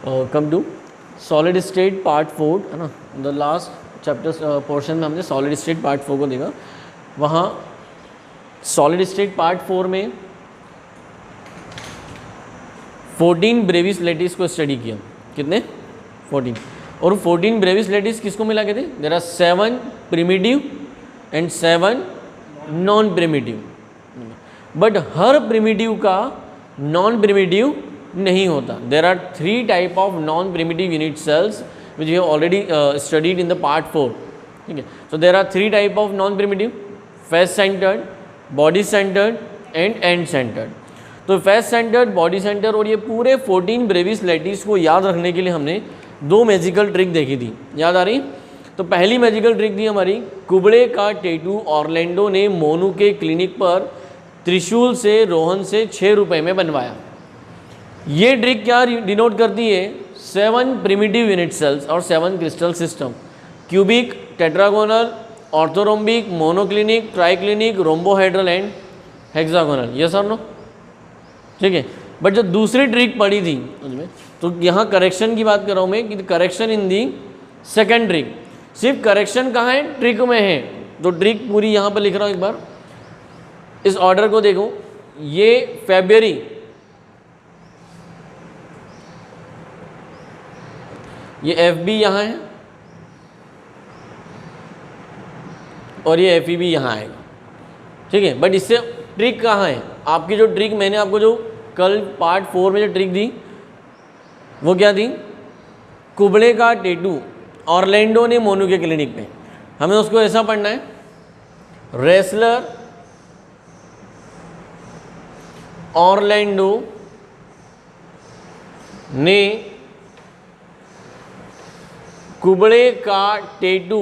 Come to solid state part 4 है ना, the last chapter portion में हमने सॉलिड स्टेट पार्ट 4 को देखा। वहाँ सॉलिड स्टेट पार्ट 4 में 14 ब्रेविस लेटिस को स्टडी किया। कितने? 14। और 14 ब्रेविस लेटिस किसको मिला के थे? There are 7 primitive and 7 non primitive. But हर प्रिमिटिव का नॉन प्रिमिटिव नहीं होता। There are 3 type of non primitive unit cells which you have already studied in the part 4। ठीक है, so there are 3 type of non primitive: face centred, body centred and end centred. तो face centred, body centre और ये पूरे 14 Brevis lettuce को याद रखने के लिए हमने 2 मैजिकल ट्रिक देखी थी। याद आ रही? तो पहली मैजिकल ट्रिक थी हमारी, कुबड़े का टैटू ऑरलैंडो ने मोनू के क्लिनिक पर त्रिशूल से रोहन से 6 रुपये में बनवाया। ये ट्रिक क्या डिनोट करती है? 7 प्रिमिटिव यूनिट सेल्स और 7 crystal system: cubic, tetragonal, orthorhombic, monoclinic, triclinic, rhombohedral and hexagonal. Yes और नो? ठीक है। बट जो दूसरी ट्रिक पड़ी थी उसमें, तो यहाँ करेक्शन की बात कर रहा हूँ मैं कि correction in the second trick. सिर्फ करेक्शन कहाँ है? ट्रिक में है। तो ट्रिक पूरी यहाँ पर लिख रहा हूँ, एक बार इस ऑर्डर को देखो। ये फेब्रुअरी, ये एफ बी यहाँ है और ये एफ ई बी यहाँ आएगा। ठीक है, बट इससे ट्रिक कहाँ है? आपकी जो ट्रिक मैंने आपको जो कल पार्ट 4 में जो ट्रिक दी वो क्या थी? कुबड़े का टैटू ऑरलैंडो ने मोनू के क्लिनिक में। हमें उसको ऐसा पढ़ना है: रेसलर ऑरलैंडो ने कुबड़े का टैटू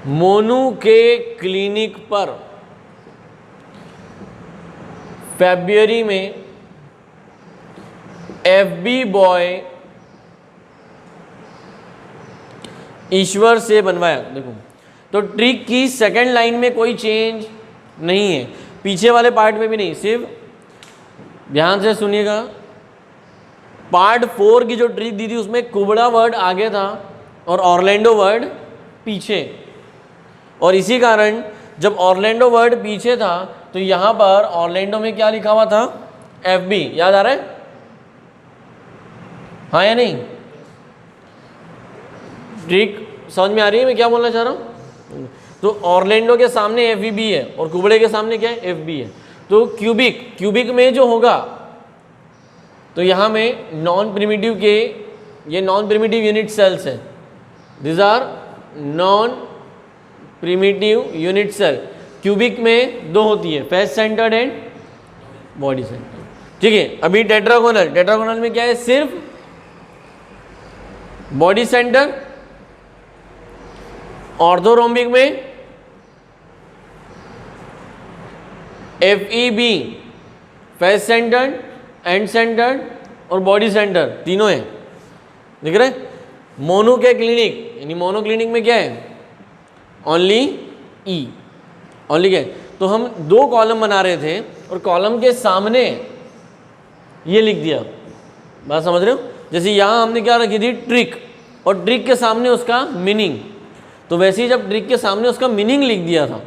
मोनू के क्लिनिक पर फरवरी में एफबी बॉय ईश्वर से बनवाया। देखो, तो ट्रिक की सेकंड लाइन में कोई चेंज नहीं है, पीछे वाले पार्ट में भी नहीं। सिर्फ ध्यान से सुनिएगा, पार्ट 4 की जो ट्रिक दी थी उसमें कुबड़ा वर्ड आगे था और ऑरलैंडो वर्ड पीछे। और इसी कारण जब ऑरलैंडो वर्ड पीछे था तो यहाँ पर ऑरलैंडो में क्या लिखा हुआ था? एफबी। याद आ रहा है? हाँ या नहीं? ट्रिक समझ में आ रही है मैं क्या बोलना चाह रहा हूँ? तो ऑरलैंडो के सामने एफबी है और कुबड़े के सामने क्या है? एफबी है। तो क्यूबिक में जो होगा, तो यहाँ में नॉन प्रिमिटिव के, ये नॉन प्रिमिटिव यूनिट सेल्स हैं। This are non primitive unit cell. Cubic में 2 होती है, face centred and body centred. ठीक है, अभी टेट्रागोनल में क्या है? सिर्फ बॉडी सेंटर। ऑर्थोरोम्बिक में FEB, face centred, end centred और बॉडी सेंटर, तीनों हैं। दिख रहे? मोनू के क्लिनिक यानी मोनो क्लिनिक में क्या है? ओनली ई, ओनली क्या है? तो हम 2 कॉलम बना रहे थे और कॉलम के सामने ये लिख दिया। बात समझ रहे हो? जैसे यहाँ हमने क्या रखी थी? ट्रिक, और ट्रिक के सामने उसका मीनिंग। तो वैसे ही जब ट्रिक के सामने उसका मीनिंग लिख दिया था,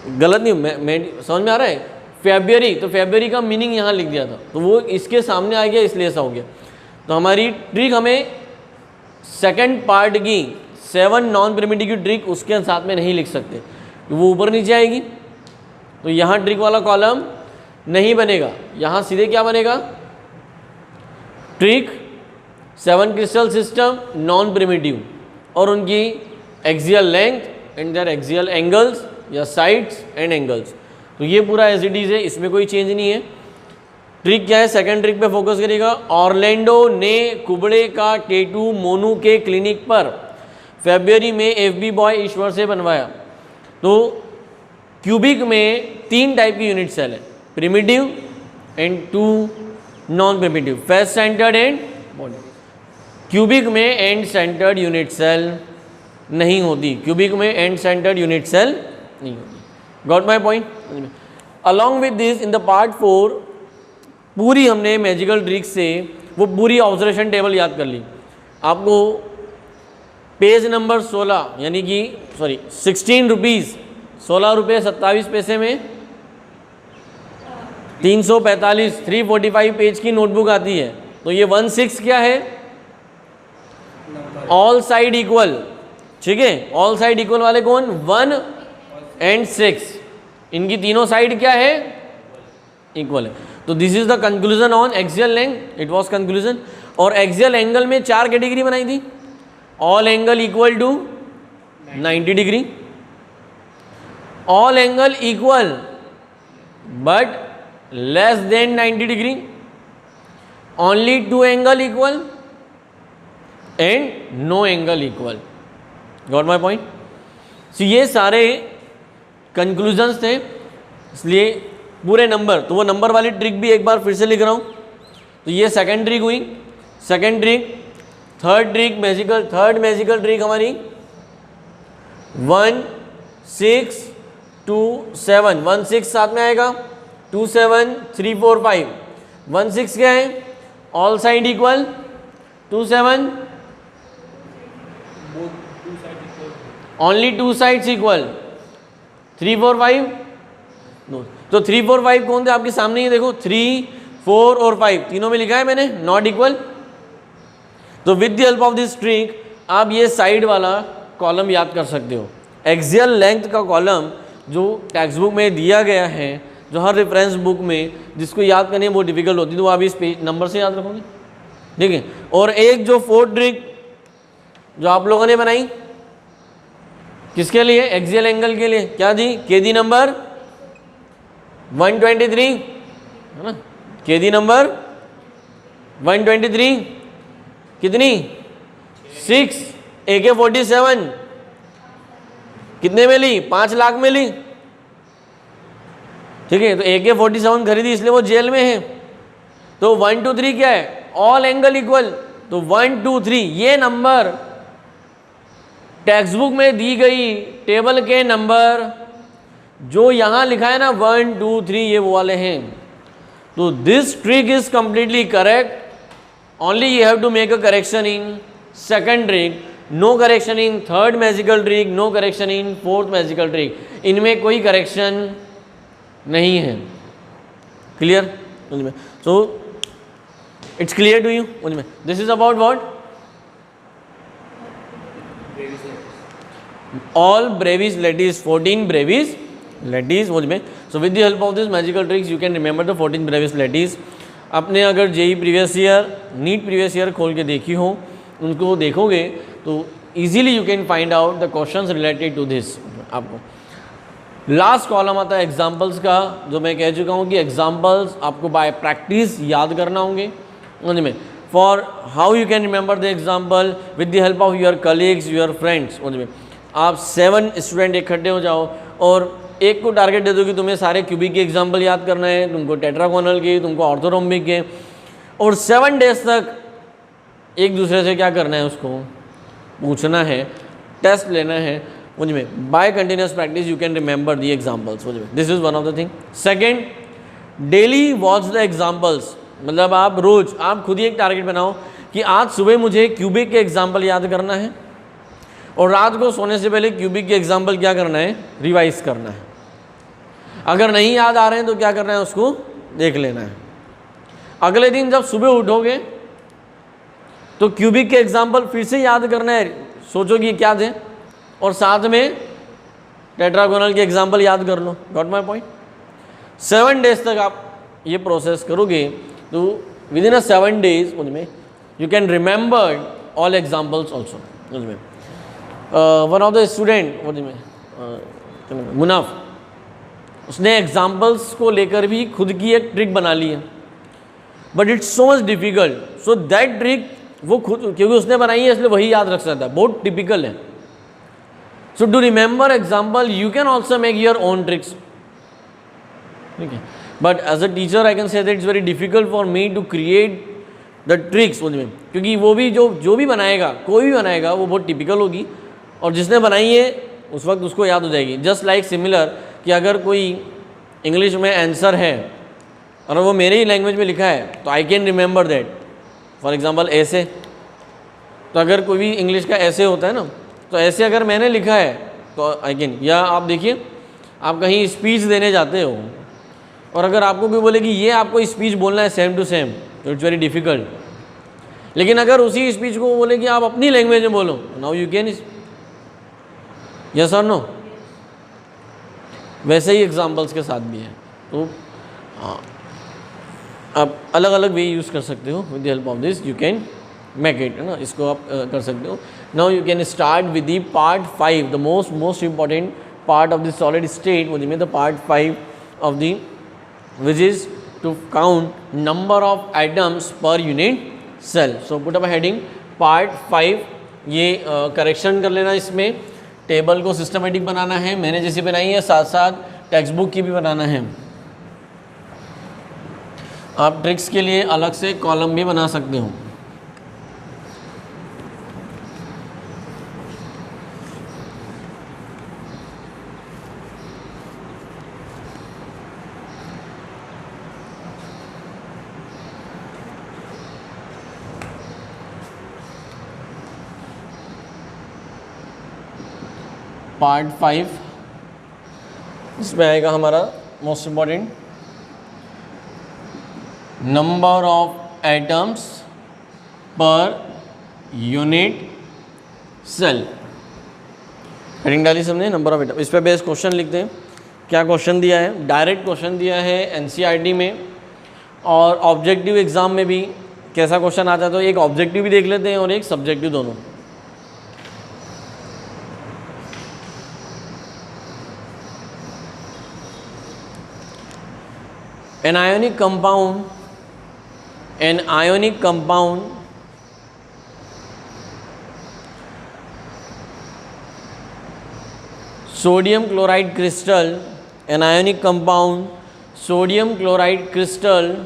गलत नहीं, मैं समझ में आ रहा है? फेब्रुअरी, तो फेब्रुअरी का मीनिंग यहाँ लिख दिया था, तो वो इसके सामने आ गया, इसलिए ऐसा हो गया। तो हमारी ट्रिक हमें सेकंड पार्ट की 7 नॉन प्रिमिटिव की ट्रिक उसके साथ में नहीं लिख सकते, तो वो ऊपर नीचे आएगी। तो यहाँ ट्रिक वाला कॉलम नहीं बनेगा, यहाँ सीधे क्या बनेगा? Trick, 7 crystal system, non primitive और उनकी axial length and their axial angles या साइड्स एंड एंगल्स। तो ये पूरा एज इट इज है, इसमें कोई चेंज नहीं है। ट्रिक क्या है? सेकंड ट्रिक पे फोकस करेगा। ऑरलैंडो ने कुबड़े का टैटू मोनू के क्लिनिक पर फरवरी में एफबी बॉय ईश्वर से बनवाया। तो क्यूबिक में 3 टाइप की यूनिट सेल है, primitive and 2 non primitive, face centred and body. Cubic में एंड सेंटर्ड यूनिट सेल नहीं होती, क्यूबिक में एंड सेंटर्ड यूनिट सेल नहीं होती। Got my point? Along with this in the part 4 पूरी हमने मैजिकल ट्रिक से वो पूरी ऑब्जर्वेशन टेबल याद कर ली। आपको पेज नंबर 16 यानी कि 16 रुपीज़ 16 रुपये 27 पैसे में 345 पेज की नोटबुक आती है। तो ये 1/6 क्या है, ऑल साइड इक्वल, ठीक है। ऑल साइड इक्वल वाले कौन, 1 और 6, इनकी तीनों साइड क्या है, इक्वल है। तो this is the conclusion on axial length, it was conclusion. और एक्सियल एंगल में 4 कैटेगरी बनाई थी, all angle equal to 90 degree, all angle equal but less than 90 degree, only 2 angle equal and no angle equal. Got my point. So ये सारे conclusions थे, इसलिए पूरे number, तो वो नंबर वाली ट्रिक भी एक बार फिर से लिख रहा हूँ। तो ये सेकंड ट्रिक हुई, second trick, third trick magical, third magical trick हमारी 1 6 2 7, 1 6 साथ में आएगा, 2 7 3 4 5, 1 6 क्या है, all side equal, 2 7 only 2 sides equal, 3 4 5 no. तो 3 4 5 कौन थे आपके सामने ही देखो, 3 4 और 5 तीनों में लिखा है मैंने नॉट इक्वल। तो with the help of this trick आप ये साइड वाला कॉलम याद कर सकते हो। एक्सियल लेंथ का कॉलम जो टेक्स्ट बुक में दिया गया है, जो हर रेफरेंस बुक में जिसको याद करनी है वो डिफिकल्ट होती है, तो आप इस पेज नंबर से याद रखोगे, ठीक है। और एक जो फोर्थ ट्रिक जो आप लोगों ने बनाई किसके लिए, एक्सियल एंगल के लिए, क्या जी, केदी नंबर 123 है ना, केदी नंबर 123 कितनी 6, AK-47 कितने में ली, 5 लाख में ली, ठीक है। तो AK-47 खरीदी इसलिए वो जेल में है। तो 1 2 3 क्या है, ऑल एंगल इक्वल। तो 1 2 3 ये नंबर टेक्स्ट बुक में दी गई टेबल के नंबर जो यहाँ लिखा है ना 1 2 3 ये वो वाले हैं। तो this trick is completely correct, only you have to make a correction in second trick, no correction in third magical trick, no correction in fourth magical trick, इनमें कोई करेक्शन नहीं है। Clear, so it's clear to you. This is about what, all brevis lattice, 14 brevis lattice बोझ में। So with the help of this magical tricks you can remember the 14 brevis lattice। आपने अगर JEE previous year, NEET previous year खोल के देखी हो, उनको देखोगे तो easily you can find out the questions related to this. आपको लास्ट कॉलम आता है एग्जाम्पल्स का, जो मैं कह चुका हूँ कि एग्जाम्पल्स आपको बाय प्रैक्टिस याद करना होंगे। में for how you can remember the example with the help of your colleagues, your friends. में आप 7 स्टूडेंट इकट्ठे हो जाओ और एक को टारगेट दे दो कि तुम्हें सारे क्यूबिक के एग्जाम्पल याद करना है, तुमको टेट्रागोनल के, तुमको ऑर्थोरोम्बिक के, और 7 डेज तक एक दूसरे से क्या करना है, उसको पूछना है, टेस्ट लेना है। मुझ में by continuous practice you can remember the examples. मुझ में this is one of the thing. Second, daily watch the examples, मतलब आप रोज़ आप खुद ही एक टारगेट बनाओ कि आज सुबह मुझे क्यूबिक के एग्जाम्पल याद करना है और रात को सोने से पहले क्यूबिक के एग्जाम्पल क्या करना है, रिवाइज करना है। अगर नहीं याद आ रहे हैं तो क्या करना है, उसको देख लेना है। अगले दिन जब सुबह उठोगे तो क्यूबिक के एग्जाम्पल फिर से याद करना है, सोचो कि क्या थे, और साथ में टेट्रागोनल के एग्जाम्पल याद कर लो। Got my point. 7 डेज तक आप ये प्रोसेस करोगे तो विद इन अ 7 डेज उनमें you can remember all examples also. उसमें one of the student Munaf, उसने एग्जाम्पल्स को लेकर भी खुद की एक ट्रिक बना ली है, but it's so much difficult. So that trick वो खुद, क्योंकि उसने बनाई है इसलिए वही याद रख सकता है, बहुत टिपिकल है। So to remember example you can also make your own tricks, ठीक है। But as a teacher I can say that it's very difficult for me to create the tricks उसमें, क्योंकि वो भी जो भी बनाएगा, कोई भी बनाएगा, वो बहुत टिपिकल होगी और जिसने बनाई है उस वक्त उसको याद हो जाएगी। जस्ट लाइक सिमिलर कि अगर कोई इंग्लिश में आंसर है और वो मेरे ही लैंग्वेज में लिखा है तो I can remember that. For example ऐसे, तो अगर कोई भी इंग्लिश का ऐसे होता है ना, तो ऐसे अगर मैंने लिखा है तो आई कैन। या आप देखिए, आप कहीं स्पीच देने जाते हो और अगर आपको कोई बोले कि ये आपको स्पीच बोलना है सेम टू सेम, तो इट्स वेरी डिफ़िकल्ट। लेकिन अगर उसी स्पीच को बोले कि आप अपनी लैंग्वेज में बोलो, नाउ यू कैन। यस और नो? वैसे ही एग्जाम्पल्स के साथ भी है। तो आप अलग अलग वे यूज़ कर सकते हो। With the help of this you can make it, है ना, इसको आप कर सकते हो। Now you can start with the part 5, the most important part of the solid state, वो में the part 5 of the which is to count number of atoms per unit cell. So put up a heading part 5। ये correction कर लेना, इसमें table को systematic बनाना है, मैंने जैसी बनाई है, साथ साथ टेक्स्ट बुक की भी बनाना है। आप ट्रिक्स के लिए अलग से कॉलम भी बना सकते हो। पार्ट 5 इसमें आएगा हमारा most important, number of atoms per unit cell. Heading डाली सबने, नंबर ऑफ एटम। इस पर बेस क्वेश्चन लिखते हैं। क्या क्वेश्चन दिया है? डायरेक्ट क्वेश्चन दिया है एनसीईआरटी में, और ऑब्जेक्टिव एग्जाम में भी कैसा क्वेश्चन आता है, तो एक ऑब्जेक्टिव भी देख लेते हैं और एक सब्जेक्टिव, दोनों। An ionic compound sodium chloride crystal, an ionic compound sodium chloride crystal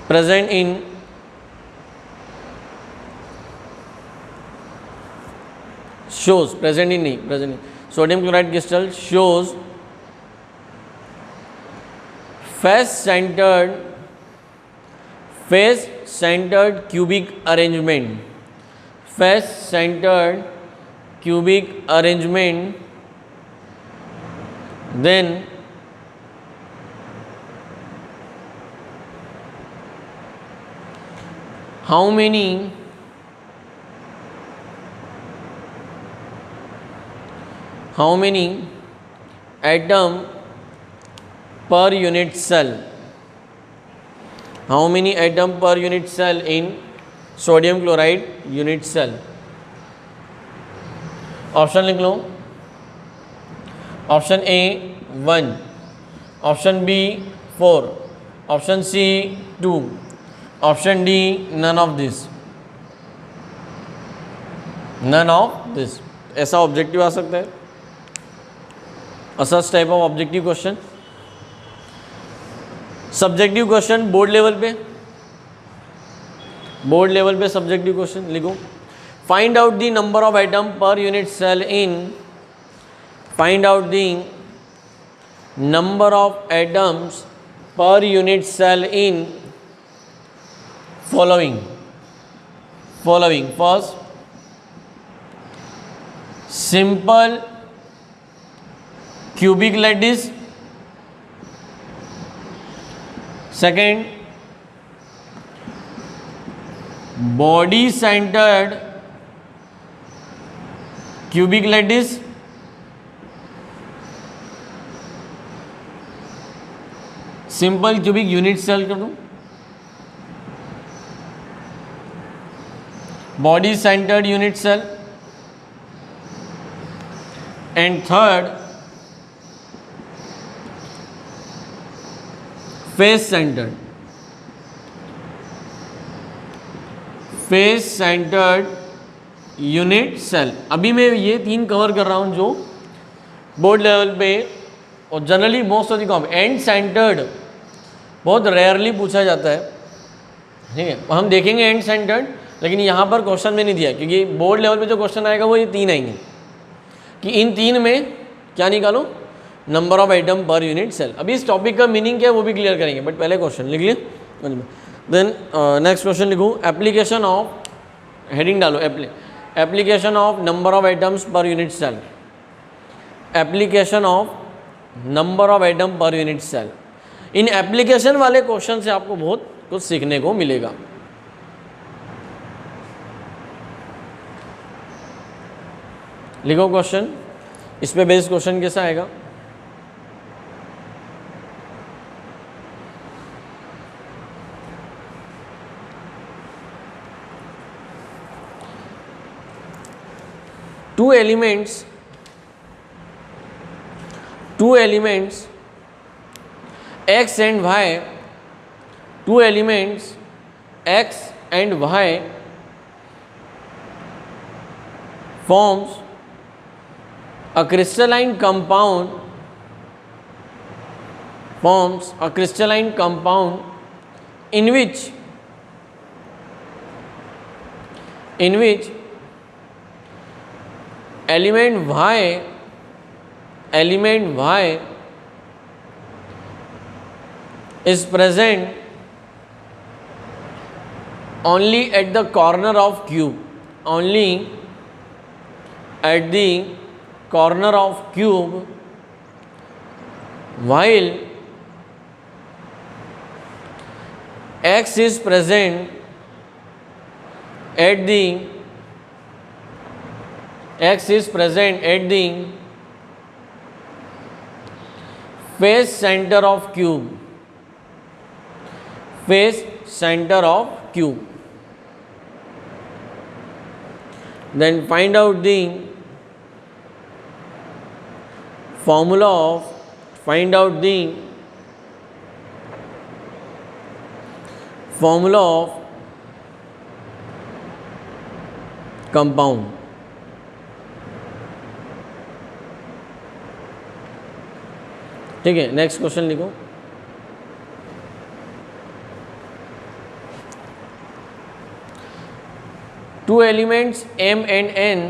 present in sodium chloride crystal shows face-centered cubic arrangement. Face-centered cubic arrangement. Then how many atom per unit cell? How many atom per unit cell in sodium chloride unit cell? Option लिख लो। Option A 1, option B 4, option C 2, option D none of this. ऐसा objective आ सकता है, असस type of objective question. Subjective question board level पे subjective question लिखो। Find out the number of atom per unit cell in, find out the number of atoms per unit cell in following. First, simple cubic lattice, second body centered cubic lattice, simple cubic unit cell कर दूं, body centred unit cell, and third face centred unit cell. अभी मैं ये 3 cover कर रहा हूँ जो board level पे, और generally most of the com and centred बहुत रेयरली पूछा जाता है, ठीक है। हम देखेंगे एंड सेंटर्ड, लेकिन यहाँ पर क्वेश्चन में नहीं दिया, क्योंकि बोर्ड लेवल पे जो क्वेश्चन आएगा वो ये 3 आएंगे। कि इन तीन में क्या निकालो, number of item per unit cell. अभी इस टॉपिक का मीनिंग क्या है वो भी क्लियर करेंगे, बट पहले क्वेश्चन लिख लिए। देन नेक्स्ट क्वेश्चन लिखूँ, एप्लीकेशन ऑफ, हेडिंग डालो application of number of items per unit cell, application of number of item per unit cell. इन एप्लीकेशन वाले क्वेश्चन से आपको बहुत कुछ सीखने को मिलेगा। लिखो क्वेश्चन, इस पे बेस्ड क्वेश्चन कैसा आएगा। two elements x and y, two elements x and y forms a crystalline compound, in which element y is present only at the corner of cube, while x is present at the face center of cube, then find out the formula of compound। ठीक है, next question लिखो। Two elements m and n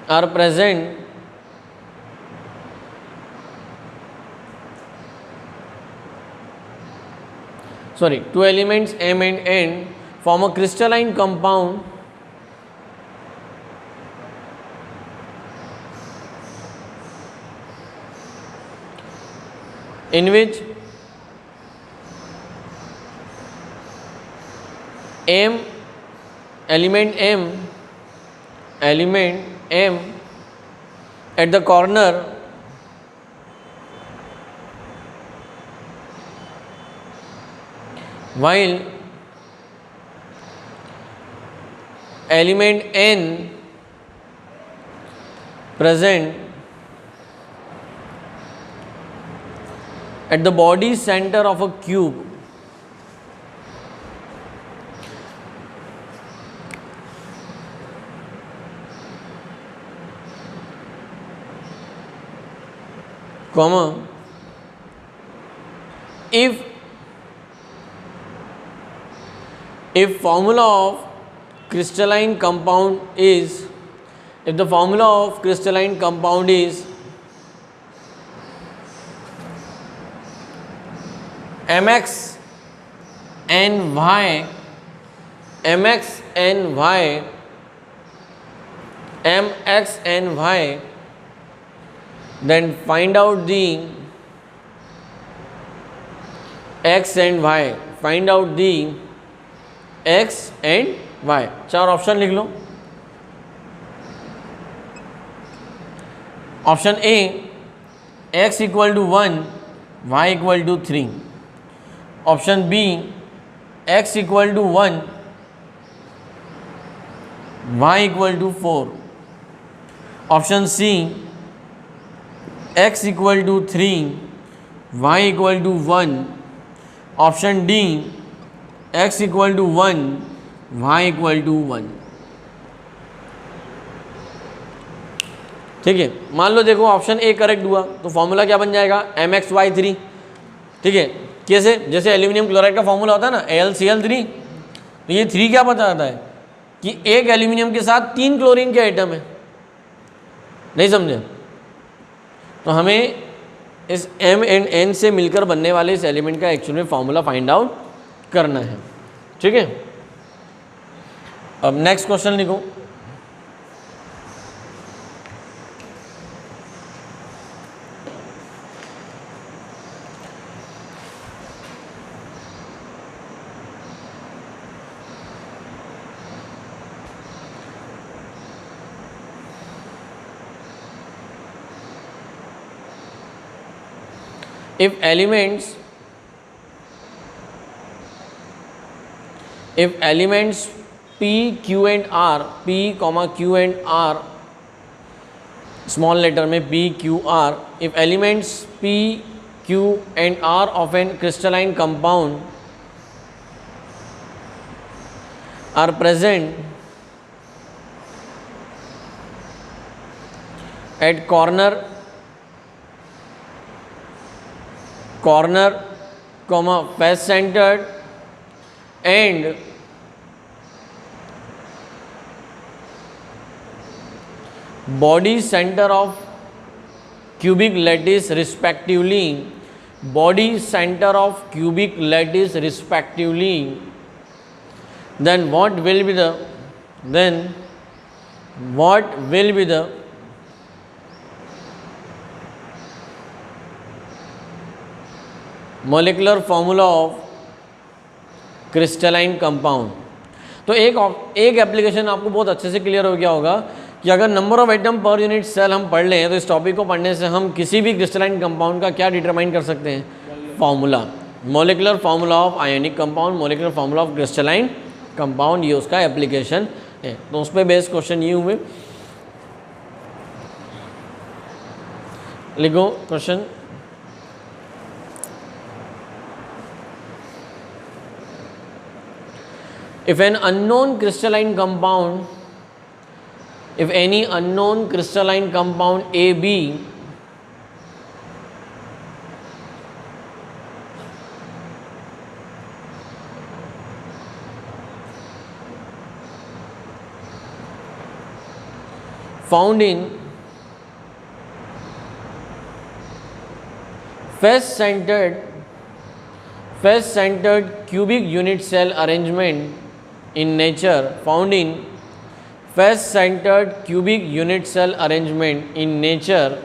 are present two elements m and n form a crystalline compound in which element m at the corner while element n present at the body center of a cube। comma, if formula of crystalline compound is mx and y, then find out the x and y, चार option लिख लो। Option A x equal to 1 y equal to 3, option B x equal to 1 y equal to 4, option C x equal to 3 y equal to 1, option D x equal to 1 y equal to 1। ठीक है, मान लो देखो option A correct हुआ तो formula क्या बन जाएगा mx y 3। ठीक है, कैसे? जैसे एल्यूमिनियम क्लोराइड का फॉर्मूला होता है ना AlCl3, तो ये 3 क्या बताता है कि एक एल्यूमिनियम के साथ 3 क्लोरीन के आइटम है। नहीं समझे? तो हमें इस M एंड N से मिलकर बनने वाले इस एलिमेंट का एक्चुअल में फॉर्मूला फाइंड आउट करना है। ठीक है, अब नेक्स्ट क्वेश्चन लिखो। if elements P, Q and R, P, Q and R, small letter में P, Q, R, if elements P, Q and R of an crystalline compound are present at corner, face centered and body center of cubic lattice respectively, then what will be the molecular formula of crystalline compound? तो एक application आपको बहुत अच्छे से clear हो गया होगा कि अगर number of atom per unit cell हम पढ़ लें तो इस टॉपिक को पढ़ने से हम किसी भी क्रिस्टलाइन कंपाउंड का क्या डिटरमाइन कर सकते हैं? Formula, molecular formula of ionic compound, molecular formula of crystalline compound, ये उसका एप्लीकेशन है। तो उस पर बेस्ड क्वेश्चन ये हुए। लिखो question. If any unknown crystalline compound AB found in face-centered cubic unit cell arrangement in nature,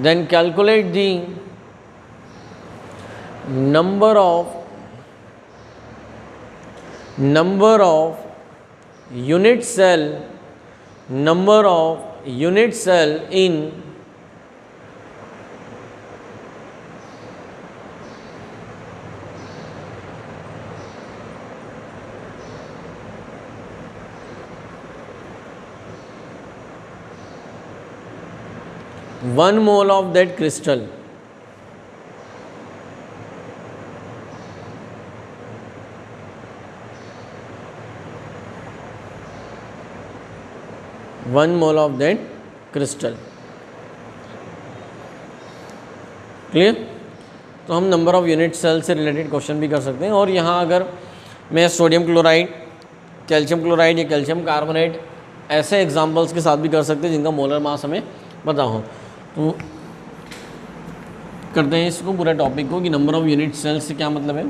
then calculate the number of unit cell in one mole of that crystal. Clear? तो हम number of unit cell से related question भी कर सकते हैं। और यहाँ अगर मैं सोडियम क्लोराइड, कैल्शियम क्लोराइड या कैल्शियम कार्बोनेट ऐसे एग्जांपल्स के साथ भी कर सकते हैं जिनका मोलर मास हमें पता हो। तो करते हैं इसको पूरा टॉपिक को कि नंबर ऑफ यूनिट सेल्स से क्या मतलब है।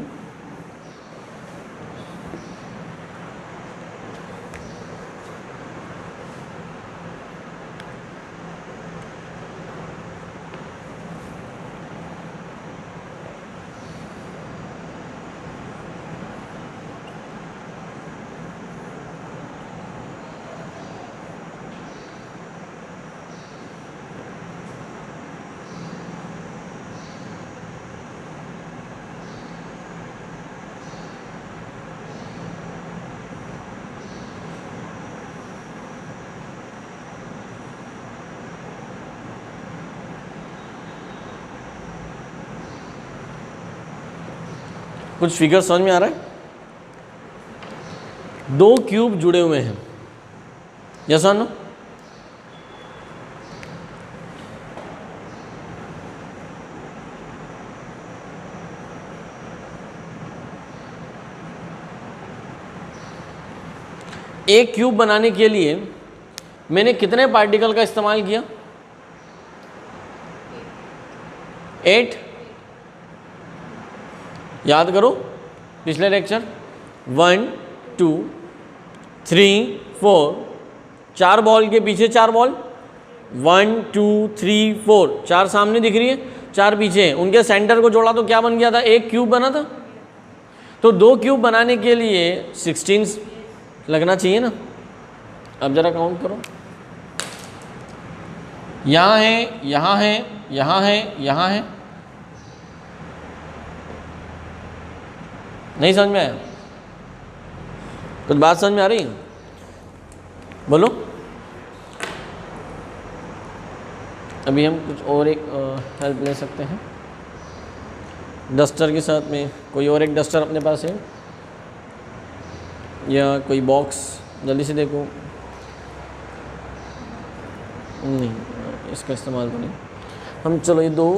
कुछ फिगर समझ में आ रहा है? 2 क्यूब जुड़े हुए हैं, यस और नो? एक क्यूब बनाने के लिए मैंने कितने पार्टिकल का इस्तेमाल किया? 8। याद करो पिछले लेक्चर। 1 2 3 4, 4 बॉल के पीछे 4 बॉल, 1 2 3 4, 4 सामने दिख रही है, 4 पीछे, उनके सेंटर को जोड़ा तो क्या बन गया था? एक क्यूब बना था। तो 2 क्यूब बनाने के लिए 16 लगना चाहिए ना। अब जरा काउंट करो, यहाँ है, यहाँ है, यहाँ है, यहाँ है। नहीं समझ में आया? कुछ बात समझ में आ रही है? बोलो। अभी हम कुछ और एक हेल्प ले सकते हैं डस्टर के साथ में। कोई और एक डस्टर अपने पास है या कोई बॉक्स? जल्दी से देखो। नहीं, इसका इस्तेमाल तो नहीं। हम चलो ये 2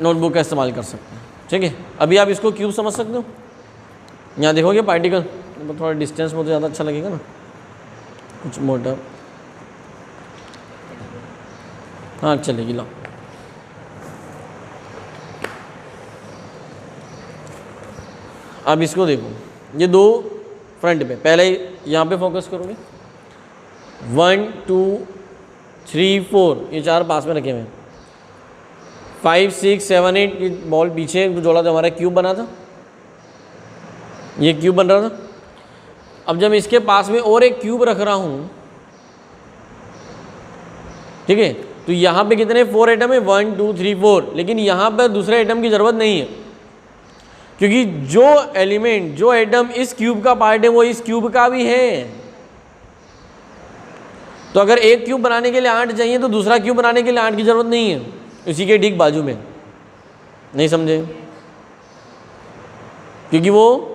नोटबुक का इस्तेमाल कर सकते हैं, ठीक है। अभी आप इसको क्यूब समझ सकते हो। यहाँ देखोगे पार्टिकल, तो थोड़ा डिस्टेंस में तो ज़्यादा अच्छा लगेगा ना, कुछ मोटा। हाँ चलेगी, लो। अब इसको देखो, ये 2 फ्रंट पे, पहले यहाँ पे फोकस करोगे। 1 2 3 4, ये 4 पास में रखे हुए हैं। 5 6 7 8, ये बॉल पीछे जोड़ा था, हमारा क्यूब बना था, ये क्यूब बन रहा था। अब जब इसके पास में और एक क्यूब रख रहा हूँ, ठीक है, तो यहाँ पे कितने 4 एटम है? 1 2 3 4। लेकिन यहाँ पर दूसरे एटम की ज़रूरत नहीं है, क्योंकि जो एलिमेंट, जो एटम इस क्यूब का पार्ट है वो इस क्यूब का भी है। तो अगर एक क्यूब बनाने के लिए 8 चाहिए तो दूसरा क्यूब बनाने के लिए 8 की ज़रूरत नहीं है, इसी के ठीक बाजू में। नहीं समझे? क्योंकि वो,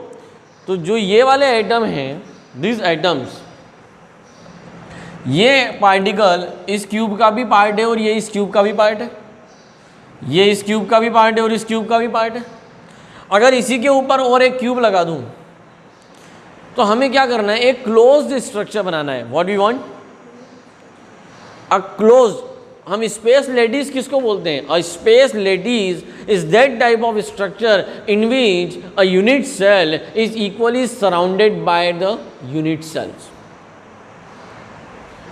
तो जो ये वाले एटम हैं, दिस एटम्स, ये पार्टिकल इस क्यूब का भी पार्ट है और ये इस क्यूब का भी पार्ट है, ये इस क्यूब का भी पार्ट है और इस क्यूब का भी पार्ट है। अगर इसी के ऊपर और एक क्यूब लगा दूं तो हमें क्या करना है? एक क्लोज्ड स्ट्रक्चर बनाना है। What we want? A closed. हम स्पेस लैटिस किसको बोलते हैं? A space lattice is that type of structure in which a unit cell is equally surrounded by the unit cells.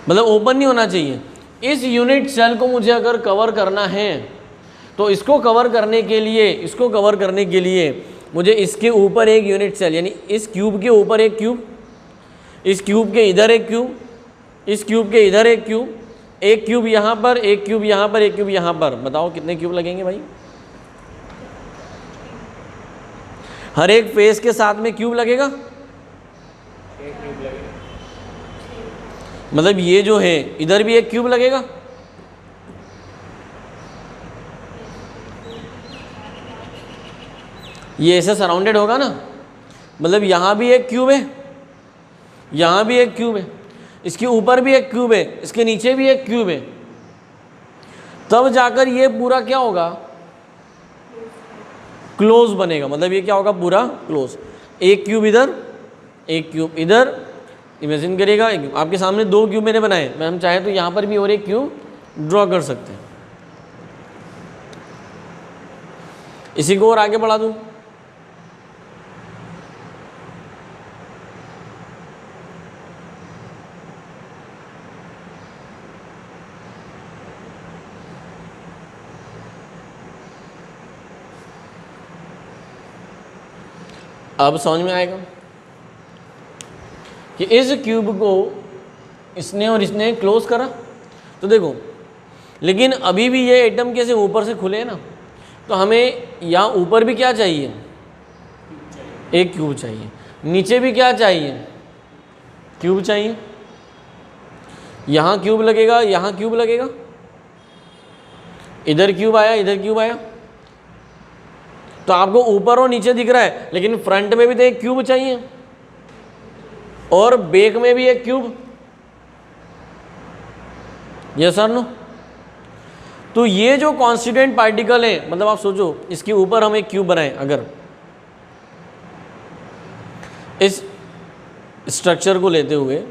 मतलब ओपन नहीं होना चाहिए। इस यूनिट सेल को मुझे अगर कवर करना है तो इसको कवर करने के लिए मुझे इसके ऊपर एक यूनिट सेल, यानी इस क्यूब के ऊपर एक क्यूब, इस क्यूब के इधर एक क्यूब, इस क्यूब के इधर एक क्यूब, एक क्यूब यहाँ पर, एक क्यूब यहाँ पर, एक क्यूब यहाँ पर। बताओ कितने क्यूब लगेंगे भाई? हर एक फेस के साथ में क्यूब लगेगा। मतलब ये जो है इधर भी एक क्यूब लगेगा, ये ऐसे सराउंडेड होगा ना। मतलब यहाँ भी एक क्यूब है, यहाँ भी एक क्यूब है, इसके ऊपर भी एक क्यूब है, इसके नीचे भी एक क्यूब है। तब जाकर ये पूरा क्या होगा? क्लोज बनेगा। मतलब ये क्या होगा? पूरा क्लोज। एक क्यूब इधर, एक क्यूब इधर। इमेजिन करिएगा आपके सामने 2 क्यूब मैंने बनाए, मैं हम चाहे तो यहाँ पर भी और एक क्यूब ड्रॉ कर सकते हैं। इसी को और आगे बढ़ा दूँ। अब समझ में आएगा कि इस क्यूब को इसने और इसने क्लोज करा। तो देखो, लेकिन अभी भी ये एटम कैसे ऊपर से खुले हैं ना, तो हमें यहाँ ऊपर भी क्या चाहिए? एक क्यूब चाहिए। नीचे भी क्या चाहिए? क्यूब चाहिए। यहाँ क्यूब लगेगा, यहाँ क्यूब लगेगा, इधर क्यूब आया, इधर क्यूब आया। तो आपको ऊपर और नीचे दिख रहा है, लेकिन फ्रंट में भी तो एक क्यूब चाहिए और बैक में भी एक क्यूब। Yes sir no? तो ये जो कॉन्स्टिट्यूएंट पार्टिकल है, मतलब आप सोचो इसके ऊपर हम एक क्यूब बनाएं, अगर स्ट्रक्चर को लेते हुए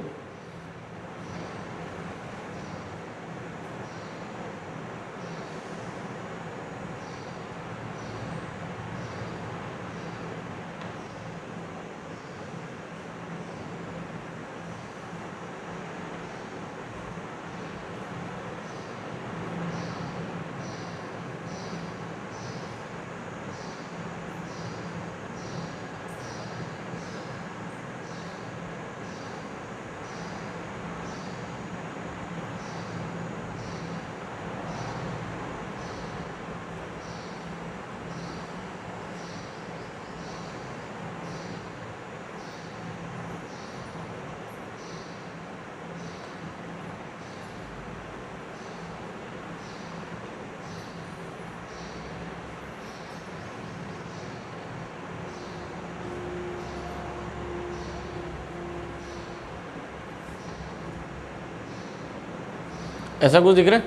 ऐसा कुछ दिख रहा है।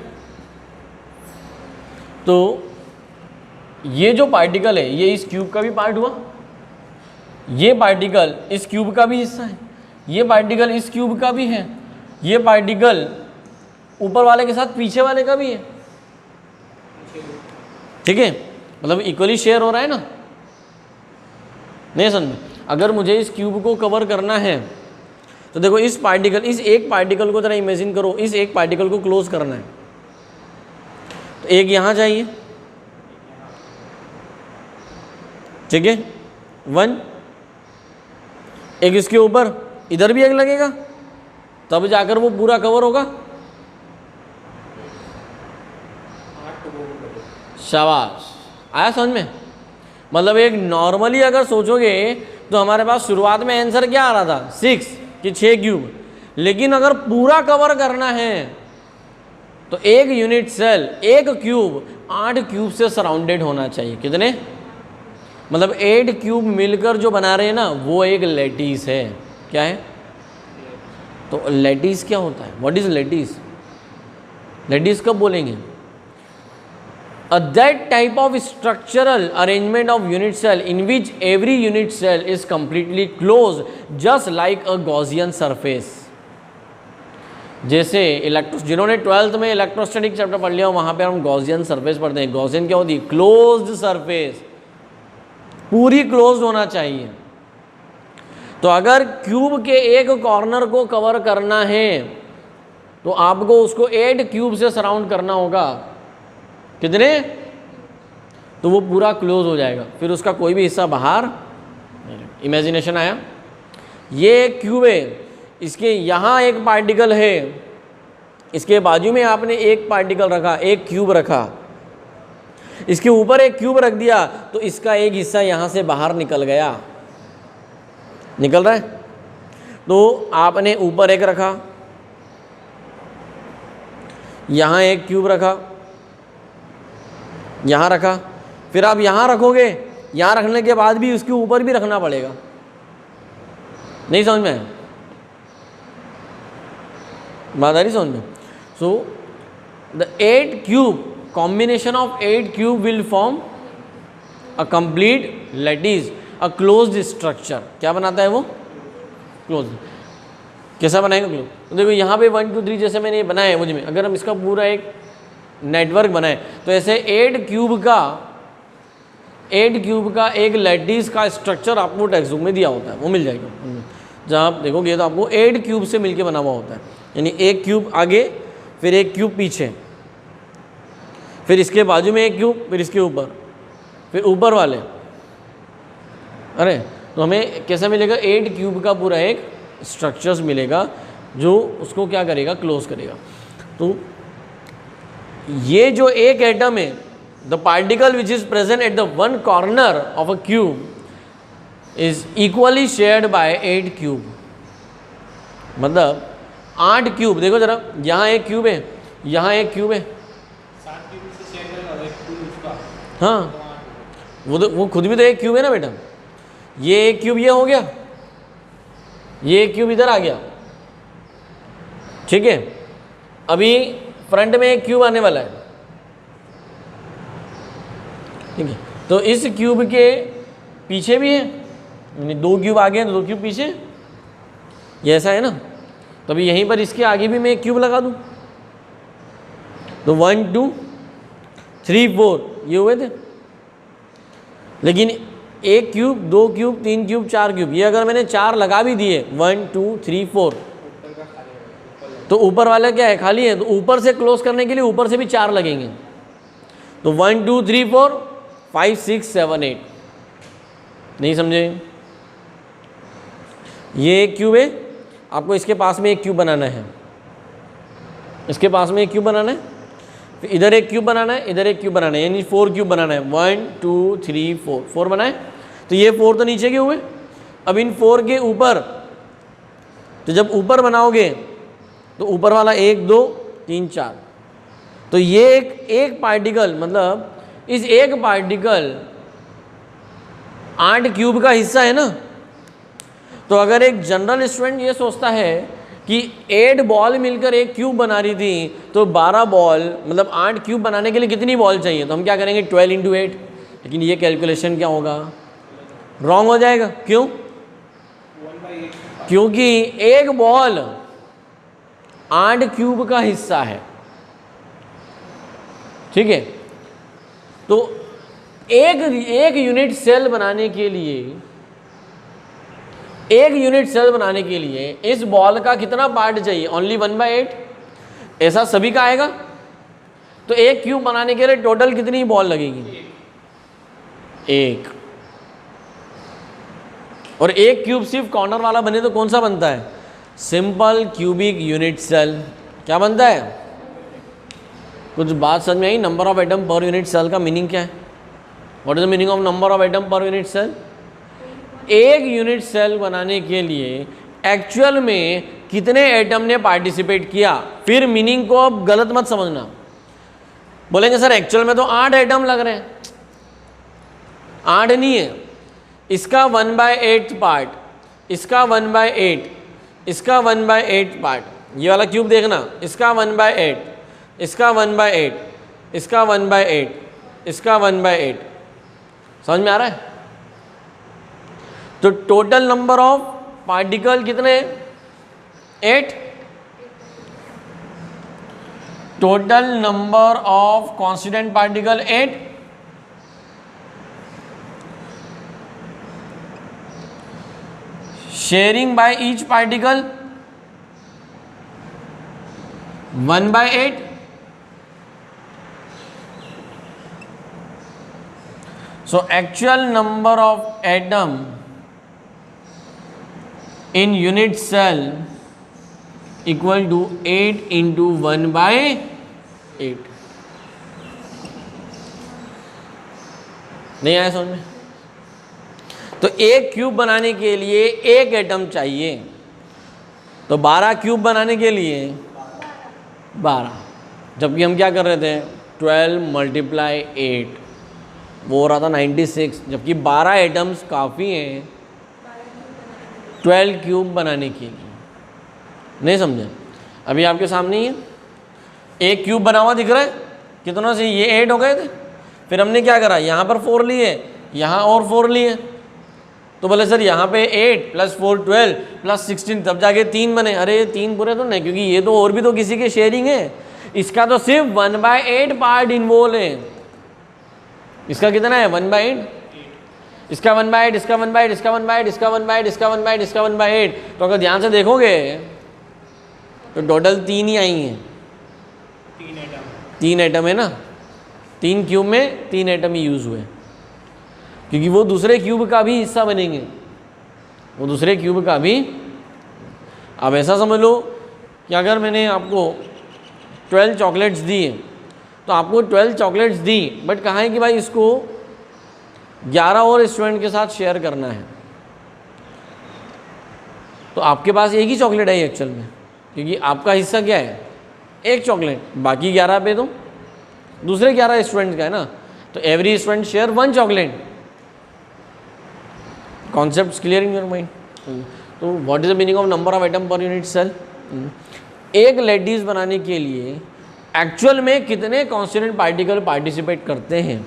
तो ये जो पार्टिकल है ये इस क्यूब का भी पार्ट हुआ, ये पार्टिकल इस क्यूब का भी हिस्सा है, ये पार्टिकल इस क्यूब का भी है, ये पार्टिकल ऊपर वाले के साथ पीछे वाले का भी है। ठीक है, मतलब इक्वली शेयर हो रहा है ना। नहीं समझ में, अगर मुझे इस क्यूब को कवर करना है तो देखो इस पार्टिकल, इस एक पार्टिकल को जरा इमेजिन करो, इस एक पार्टिकल को क्लोज करना है तो एक यहाँ चाहिए, ठीक है, 1, एक इसके ऊपर, इधर भी एक लगेगा, तब जाकर वो पूरा कवर होगा। शाबाश, आया समझ में। मतलब एक नॉर्मली अगर सोचोगे तो हमारे पास शुरुआत में आंसर क्या आ रहा था 6 कि 6 क्यूब, लेकिन अगर पूरा कवर करना है तो एक यूनिट सेल, एक क्यूब 8 क्यूब से सराउंडेड होना चाहिए। कितने, मतलब 8 क्यूब मिलकर जो बना रहे हैं ना वो एक लैटिस है। क्या है, तो लैटिस क्या होता है, व्हाट इज लैटिस? लैटिस कब बोलेंगे? That type of structural arrangement of unit cell in which every unit cell is completely closed just like a Gaussian surface। जैसे जिन्होंने 12th में इलेक्ट्रोस्टैटिक चैप्टर पढ़ लिया वहाँ पे हम गॉसियन सरफेस पढ़ते हैं। गॉसियन क्या होती है? क्लोज्ड सरफेस, पूरी क्लोज्ड होना चाहिए। तो अगर क्यूब के एक कॉर्नर को कवर करना है तो आपको उसको 8 क्यूब से सराउंड करना होगा। कितने? तो वो पूरा क्लोज हो जाएगा, फिर उसका कोई भी हिस्सा बाहर। इमेजिनेशन आया? ये एक क्यूब है, इसके यहाँ एक पार्टिकल है, इसके बाजू में आपने एक पार्टिकल रखा, एक क्यूब रखा, इसके ऊपर एक क्यूब रख दिया तो इसका एक हिस्सा यहाँ से बाहर निकल गया, निकल रहा है। तो आपने ऊपर एक रखा, यहाँ एक क्यूब रखा, यहाँ रखा, फिर आप यहाँ रखोगे, यहाँ रखने के बाद भी उसके ऊपर भी रखना पड़ेगा। नहीं समझ में? बात आ रही समझ में? So the 8 cube, combination of 8 cube will form a complete lattice, a closed structure. क्या बनाता है वो? क्लोज। कैसा बनाएगा क्लोज? तो देखो यहाँ पे 1 2 3 जैसे मैंने ये बनाया है मुझ में, अगर हम इसका पूरा एक नेटवर्क बनाए तो ऐसे 8 क्यूब का एक लैटिस का स्ट्रक्चर आपको टेक्स्ट बुक में दिया होता है, वो मिल जाएगा। जहाँ आप देखोगे तो आपको 8 क्यूब से मिलके बना हुआ होता है, यानी एक क्यूब आगे, फिर एक क्यूब पीछे, फिर इसके बाजू में एक क्यूब, फिर इसके ऊपर, फिर ऊपर वाले। अरे तो हमें कैसा मिलेगा? 8 क्यूब का पूरा एक स्ट्रक्चर्स मिलेगा जो उसको क्या करेगा? क्लोज करेगा। तो ये जो एक एटम है, the particle which is present at the one corner of a cube is equally shared by 8 cube. मतलब 8 क्यूब, देखो जरा, यहाँ एक क्यूब है, यहाँ एक क्यूब है, 7 क्यूब से शेयर करेगा एक क्यूब उसका। हाँ, वो खुद भी तो एक क्यूब है ना बेटा। ये एक क्यूब ये हो गया, ये एक क्यूब इधर आ गया, ठीक है। अभी फ्रंट में एक क्यूब आने वाला है, ठीक है। तो इस क्यूब के पीछे भी है, यानी 2 क्यूब आगे हैं, 2 क्यूब पीछे। ये ऐसा है ना, तो अभी यहीं पर इसके आगे भी मैं एक क्यूब लगा दूँ, तो 1 2 3 4 ये हुए थे। लेकिन एक क्यूब, दो क्यूब, तीन क्यूब, चार क्यूब, ये अगर मैंने चार लगा भी दिए 1 2 3 4, तो ऊपर वाला क्या है, खाली है, तो ऊपर से क्लोज करने के लिए ऊपर से भी चार लगेंगे। तो 1 2 3 4 5 6 7 8। नहीं समझे? ये एक क्यूब है, आपको इसके पास में एक क्यूब बनाना है, इसके पास में एक क्यूब बनाना है, फिर इधर एक क्यूब बनाना है, इधर एक क्यूब बनाना है, यानी 4 क्यूब बनाना है। 1 2 3 4, 4 बनाए। तो ये 4 तो नीचे के हुए। अब इन 4 के ऊपर, तो जब ऊपर बनाओगे तो ऊपर वाला 1 2 3 4, तो ये एक पार्टिकल, मतलब इस एक पार्टिकल 8 क्यूब का हिस्सा है ना। तो अगर एक जनरल स्टूडेंट ये सोचता है कि 8 बॉल मिलकर एक क्यूब बना रही थी, तो 12 बॉल मतलब 8 क्यूब बनाने के लिए कितनी बॉल चाहिए, तो हम क्या करेंगे 12 × 8। लेकिन ये कैलकुलेशन क्या होगा, रॉन्ग हो जाएगा। क्यों? क्योंकि एक बॉल 8 क्यूब का हिस्सा है, ठीक है। तो एक यूनिट सेल बनाने के लिए, एक यूनिट सेल बनाने के लिए इस बॉल का कितना पार्ट चाहिए, ओनली 1/8। ऐसा सभी का आएगा। तो एक क्यूब बनाने के लिए टोटल कितनी बॉल लगेगी, एक। और एक क्यूब सिर्फ कॉर्नर वाला बने तो कौन सा बनता है, सिंपल क्यूबिक यूनिट सेल। क्या बनता है? कुछ बात समझ में आई? Number of atom per unit cell का मीनिंग क्या है? What is the meaning of number of atom per unit cell? एक यूनिट सेल बनाने के लिए एक्चुअल में कितने एटम ने पार्टिसिपेट किया। फिर मीनिंग को अब गलत मत समझना। बोलेंगे सर एक्चुअल में तो 8 एटम लग रहे हैं, 8 नहीं है, इसका 1/8 पार्ट, इसका 1/8, इसका 1/8 पार्ट। ये वाला क्यूब देखना, इसका 1/8, इसका 1/8, इसका 1/8, इसका 1/8। समझ में आ रहा है? तो टोटल नंबर ऑफ पार्टिकल कितने? 8। Total number of constituent particle 8। Sharing by each particle 1/8। So actual number of atom in unit cell equal to 8 into 1/8। नहीं आया समझ में? तो एक क्यूब बनाने के लिए एक एटम चाहिए, तो 12 क्यूब बनाने के लिए 12, जबकि हम क्या कर रहे थे 12 × 8, वो हो रहा था 96, जबकि 12 एटम्स काफ़ी हैं 12 क्यूब बनाने के लिए। नहीं समझे? अभी आपके सामने ही है, एक क्यूब बना हुआ दिख रहा है, कितना से ये 8 हो गए थे। फिर हमने क्या करा, यहाँ पर 4 लिए, यहाँ और 4 लिए, तो बोले सर यहाँ पे 8 + 4 12 + 16, तब जाके 3 बने। अरे 3 पूरे तो नहीं, क्योंकि ये तो और भी तो किसी के शेयरिंग है, इसका तो सिर्फ 1/8 पार्ट इन्वॉल्व है। इसका कितना है 1/8, इसका 1/8, इसका 1/8, इसका 1/8, इसका 1/8, इसका 1/8, इसका 1/8। तो अगर ध्यान से देखोगे तो टोटल 3 ही आई हैं। 3 एटम है ना, 3 क्यूब में 3 एटम ही यूज़ हुए, क्योंकि वो दूसरे क्यूब का भी हिस्सा बनेंगे, वो दूसरे क्यूब का भी। अब ऐसा समझ लो कि अगर मैंने आपको 12 चॉकलेट्स दी है, तो आपको 12 चॉकलेट्स दी, बट कहा है कि भाई इसको 11 और स्टूडेंट के साथ शेयर करना है, तो आपके पास एक ही चॉकलेट है एक्चुअल में, क्योंकि आपका हिस्सा क्या है, एक चॉकलेट, बाकी 11 पे तो दूसरे 11 स्टूडेंट्स का है ना। तो every student share 1 chocolate. Concept clear in your mind? तो what is the meaning of number of atom per unit cell? एक लैटिस बनाने के लिए एक्चुअल में कितने कांस्टिट्यूएंट पार्टिकल पार्टिसिपेट करते हैं?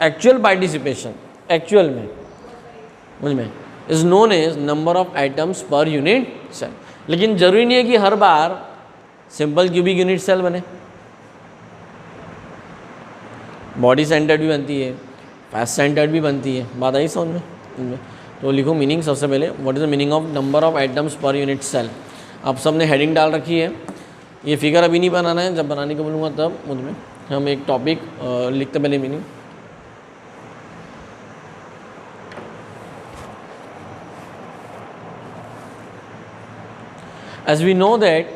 एक्चुअल पार्टिसिपेशन, एक्चुअल में, समझ में? Is known as number of atoms per unit cell. लेकिन जरूरी नहीं है कि हर बार सिंपल क्यूबिक यूनिट सेल बने, बॉडी सेंटर्ड भी बनती है, फैस सेंटर्ड भी बनती है। बात आई समझ में इनमें? तो लिखो मीनिंग सबसे पहले, what is the meaning of number of atoms per unit cell. आप सब ने हेडिंग डाल रखी है, ये फिगर अभी नहीं बनाना है, जब बनाने को बोलूँगा तब मुझ में हम एक टॉपिक लिखते पहले meaning. As we know that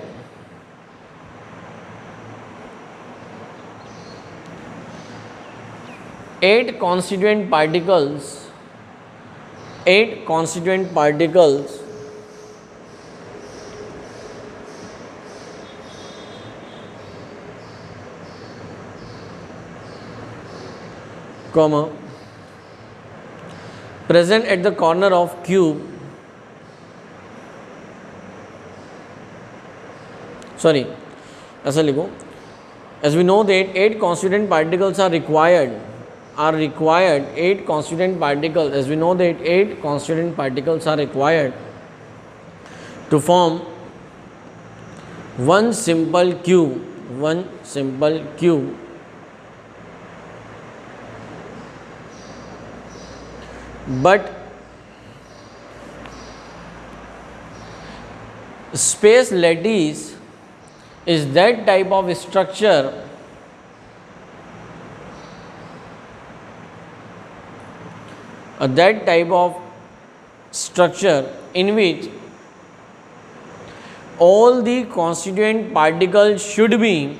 eight constituent particles comma present at the corner of cube, sorry ऐसा लिखो, as we know that eight constituent particles are required, eight constituent particles, as we know that eight constituent particles are required to form one simple cube, but space lattice is that type of structure in which all the constituent particles should be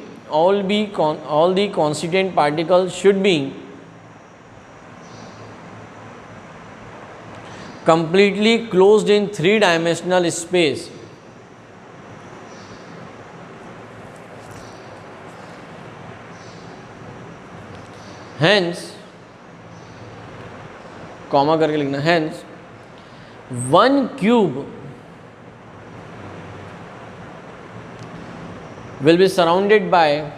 completely closed in three-dimensional space. Hence, comma करके लिखना, hence one cube will be surrounded by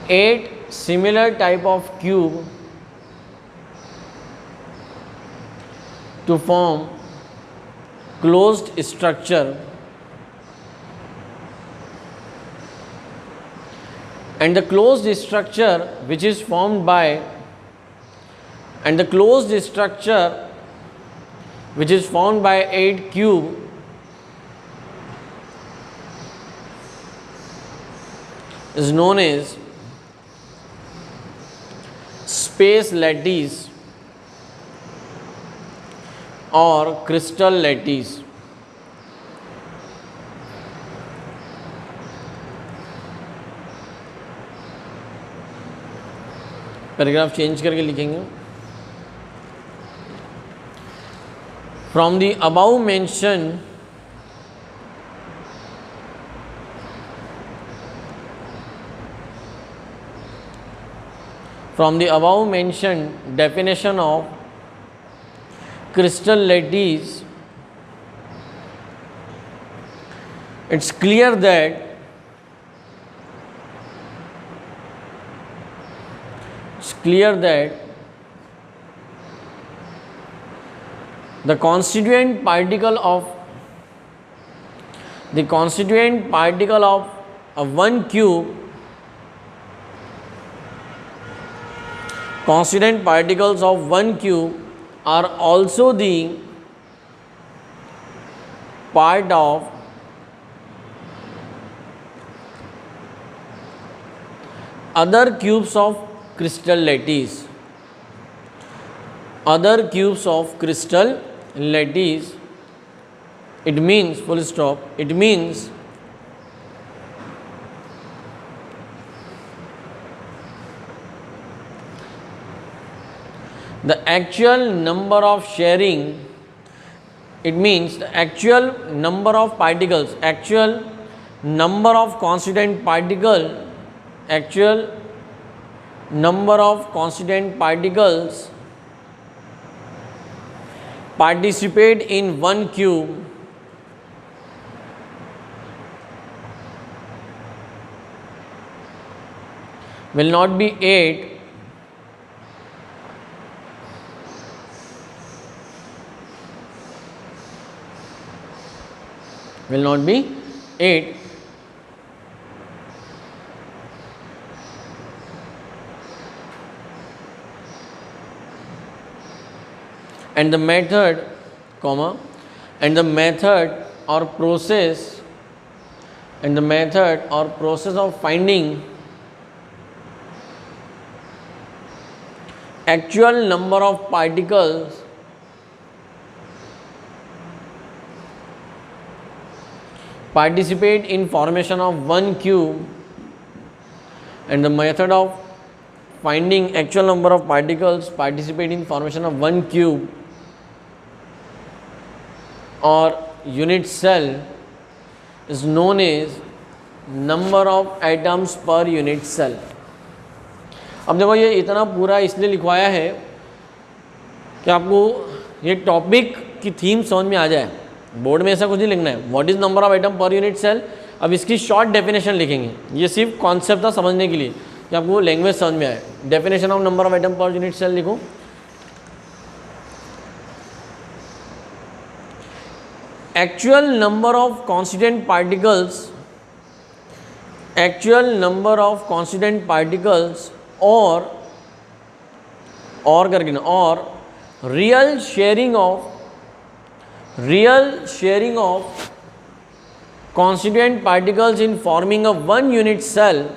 eight similar type of cube to form closed structure, and the closed structure which is formed by eight cube is known as space lattice or crystal lattice. Paragraph change करके लिखेंगे, from the above mentioned definition of crystal lattice, it's clear that the constituent particle of one cube, constituent particles of one cube are also the part of other cubes of crystal lattice. It means, full stop, it means the actual number of sharing, it means the actual number of particles, actual number of constituent particles participate in one cube will not be 8 will not be 8. And the method, comma, and the method or process, and the method or process of finding actual number of particles participate in formation of one cube, and the method of finding actual number of particles participate in formation of one cube or unit cell is known as number of atoms per unit cell. अब देखो ये इतना पूरा इसलिए लिखवाया है कि आपको ये टॉपिक की थीम समझ में आ जाए. बोर्ड में ऐसा कुछ नहीं लिखना है. What is number of item per unit cell. अब इसकी शॉर्ट डेफिनेशन लिखेंगे. ये सिर्फ कॉन्सेप्ट था समझने के लिए कि आपको लैंग्वेज समझ में आए. Definition of number of item per unit cell लिखो. Actual number of constituent particles, actual number of constituent particles और करके ना, और real sharing of constituent particles in forming a one unit cell,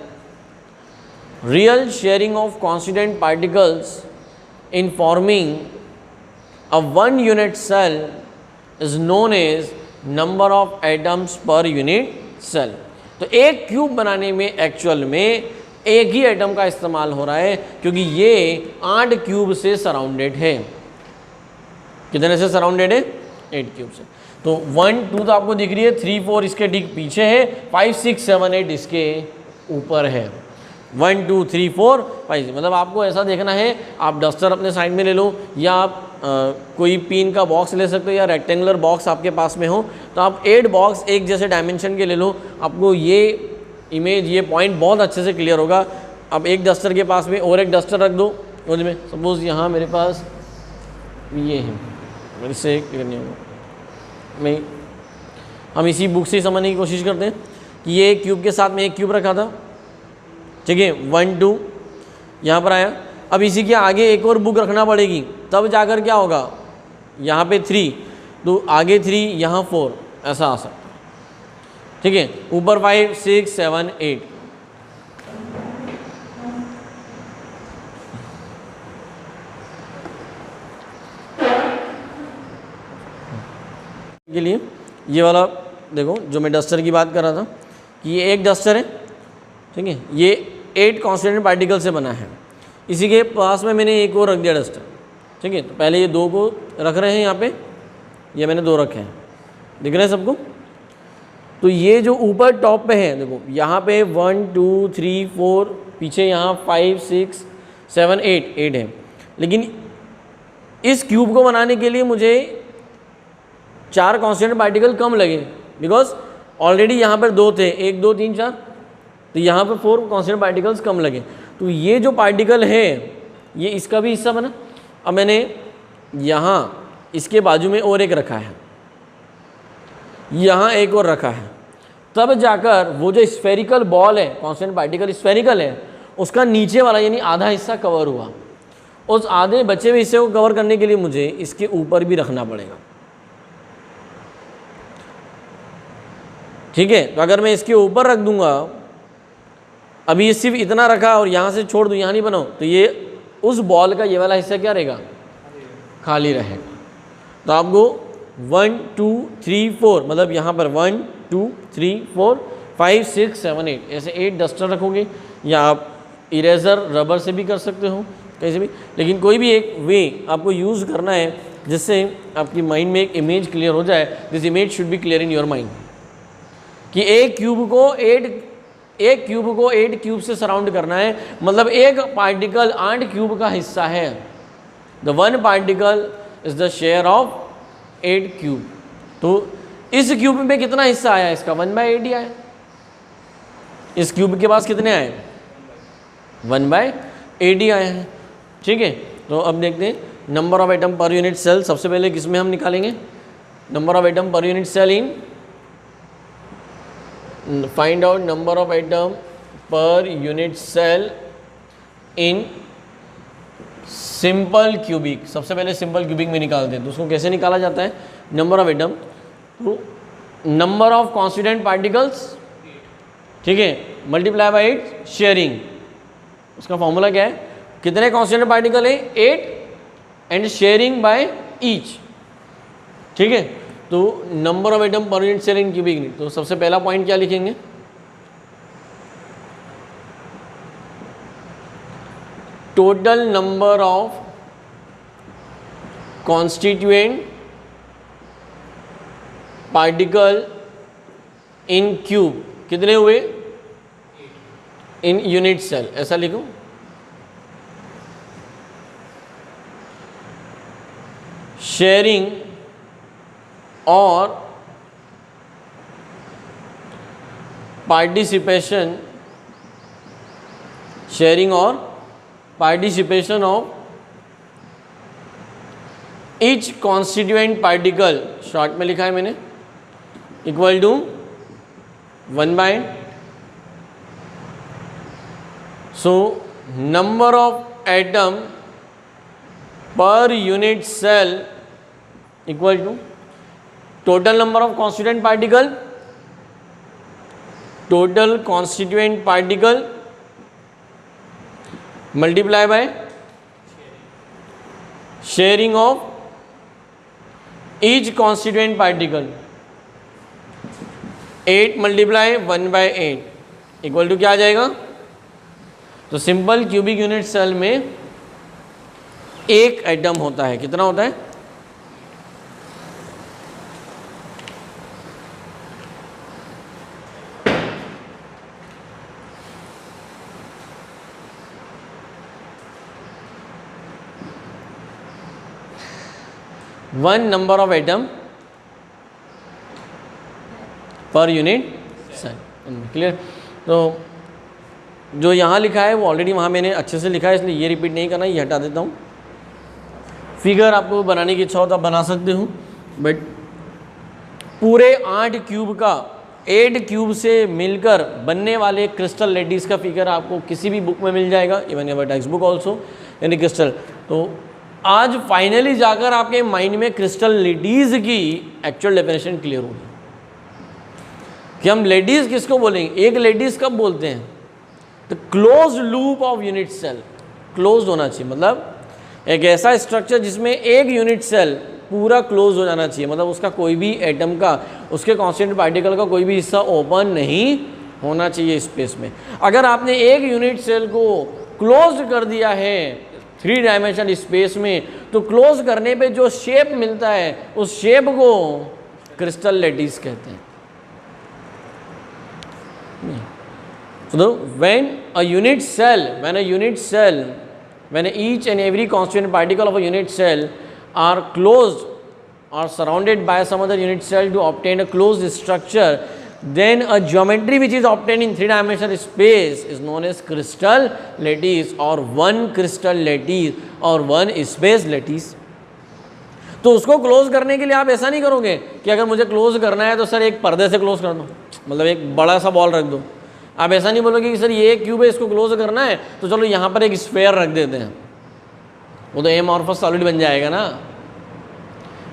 real sharing of constituent particles in forming a one unit cell is known as number of atoms per unit cell. तो एक cube बनाने में actual में एक ही atom का इस्तेमाल हो रहा है क्योंकि ये 8 क्यूब से सराउंडेड है. कितने से सराउंडेड है? 8 क्यूब से. तो 1 2 तो आपको दिख रही है, 3 4 इसके ठीक पीछे है, 5 6 7 8 इसके ऊपर है. 1 2 3 4 5. मतलब आपको ऐसा देखना है, आप डस्टर अपने साइड में ले लो या आप कोई पिन का बॉक्स ले सकते हो या रेक्टेंगुलर बॉक्स आपके पास में हो तो आप 8 बॉक्स एक जैसे डायमेंशन के ले लो. आपको ये इमेज, ये पॉइंट बहुत अच्छे से क्लियर होगा. अब एक डस्टर के पास में और एक डस्टर रख दो उसमें. सपोज़ यहाँ मेरे पास ये है, मेरे से क्लियर नहीं होगा. मैं हम इसी बुक से समझने की कोशिश करते हैं कि ये एक क्यूब के साथ में एक क्यूब रखा था. ठीक है, 1 2 यहाँ पर आया. अब इसी के आगे एक और बुक रखना पड़ेगी, तब जाकर क्या होगा, यहाँ पे 3 तो आगे 3 यहाँ 4 ऐसा आ सकता. ठीक है, ऊपर 5 6 7 8. के लिए ये वाला देखो जो मैं डस्टर की बात कर रहा था कि ये एक डस्टर है. ठीक है, ये 8 कॉन्स्टिट्यूएंट पार्टिकल से बना है. इसी के पास में मैंने एक और रख दिया डस्टर. ठीक है, तो पहले ये 2 को रख रहे हैं यहाँ पे, ये मैंने 2 रखे हैं. दिख रहे हैं सबको? तो ये जो ऊपर टॉप पे है देखो, यहाँ पे 1 2 3 4, पीछे यहाँ 5 6 7 8 है. लेकिन इस क्यूब को बनाने के लिए मुझे 4 कॉन्स्टिट्यूएंट पार्टिकल कम लगे बिकॉज ऑलरेडी यहाँ पर 2 थे, 1 2 3 4, तो यहाँ पर 4 कॉन्स्टिट्यूएंट पार्टिकल्स कम लगे. तो ये जो पार्टिकल है ये इसका भी हिस्सा बना. अब मैंने यहाँ इसके बाजू में और एक रखा है, यहाँ एक और रखा है, तब जाकर वो जो स्फेरिकल बॉल है, कॉन्स्टिट्यूएंट पार्टिकल स्फेरिकल है, उसका नीचे वाला यानी आधा हिस्सा कवर हुआ. उस आधे बचे हुए हिस्से को कवर करने के लिए मुझे इसके ऊपर भी रखना पड़ेगा. ठीक है, तो अगर मैं इसके ऊपर रख दूंगा, अभी ये सिर्फ इतना रखा और यहाँ से छोड़ दूँ, यहाँ नहीं बनाऊँ, तो ये उस बॉल का ये वाला हिस्सा क्या रहेगा, खाली रहेगा. तो आपको 1 2 3 4 मतलब यहाँ पर 1 2 3 4 5 6 7 8 ऐसे 8 डस्टर रखोगे, या आप इरेज़र रबर से भी कर सकते हो कहीं से भी. लेकिन कोई भी एक वे आपको यूज़ करना है जिससे आपकी माइंड में एक इमेज क्लियर हो जाए. This image should be clear in your mind कि एक क्यूब को 8 क्यूब से सराउंड करना है. मतलब एक पार्टिकल 8 क्यूब का हिस्सा है. The one particle is the share of 8 cube. तो इस क्यूब में कितना हिस्सा आया, इसका 1/8 ही आया. इस क्यूब के पास कितने आए, 1/8 ही आए हैं. ठीक है, तो अब देखते हैं number of atom per unit cell. सबसे पहले किसमें हम निकालेंगे, number of atom per unit cell in find out number of item per unit cell in simple cubic. सबसे पहले सिंपल क्यूबिक में निकालते हैं, तो उसको कैसे निकाला जाता है? Number of atom to number of constituent particles, ठीक है, मल्टीप्लाई बाई 8 शेयरिंग। उसका फॉर्मूला क्या है? कितने कॉन्स्टिट्यूएंट पार्टिकल है? 8 एंड शेयरिंग बाय ईच, ठीक है। तो number of item per unit cell in cubic. तो सबसे पहला पॉइंट क्या लिखेंगे? Total number of constituent particle in cube कितने हुए? इन यूनिट सेल, ऐसा लिखो। शेयरिंग और पार्टिसिपेशन, शेयरिंग और participation of each constituent particle, short में लिखा है मैंने, equal to 1/। So number of atom per unit cell equal to total number of constituent particle, total constituent particle multiply by sharing of each constituent particle. 8 multiply 1/8 equal to क्या आ जाएगा? तो simple cubic unit cell में एक atom होता है, कितना होता है? One number of atom per unit cell, clear? तो जो यहाँ लिखा है वो ऑलरेडी वहाँ मैंने अच्छे से लिखा है, इसलिए ये रिपीट नहीं करना, ये हटा देता हूँ। फिगर आपको बनाने की इच्छा हो तो आप बना सकते हो, बट पूरे 8 क्यूब का 8 क्यूब से मिलकर बनने वाले क्रिस्टल लेटिस का फिगर आपको किसी भी बुक में मिल जाएगा, even your text book also, यानी क्रिस्टल। तो आज फाइनली जाकर आपके माइंड में क्रिस्टल लेटिस की एक्चुअल डेफिनेशन क्लियर होगी कि हम लेटिस किसको बोलेंगे। एक लेटिस कब बोलते हैं? The close loop of unit cell, close होना चाहिए, मतलब एक ऐसा स्ट्रक्चर जिसमें एक यूनिट सेल पूरा क्लोज हो जाना चाहिए, मतलब उसका कोई भी एटम का, उसके कॉन्स्टेंट पार्टिकल का कोई भी हिस्सा ओपन नहीं होना चाहिए स्पेस में। अगर आपने एक यूनिट सेल को क्लोज कर दिया है 3 डायमेंशनल स्पेस में, तो क्लोज करने पे जो शेप मिलता है उस शेप को क्रिस्टल लेटिस कहते हैं। So when a unit cell, when each and every constituent particle of a unit cell are closed or surrounded by some other unit cell to obtain a closed structure, then a geometry which is obtained in 3-dimensional space is known as crystal lattice or one crystal lattice or one space lattice. तो उसको close करने के लिए आप ऐसा नहीं करोगे कि अगर मुझे क्लोज करना है तो सर एक पर्दे से क्लोज कर दो, मतलब एक बड़ा सा बॉल रख दो। आप ऐसा नहीं बोलोगे कि सर ये एक क्यूब है, इसको क्लोज करना है तो चलो यहाँ पर एक स्फेयर रख देते हैं, वो तो एमॉर्फस सॉलिड बन जाएगा ना।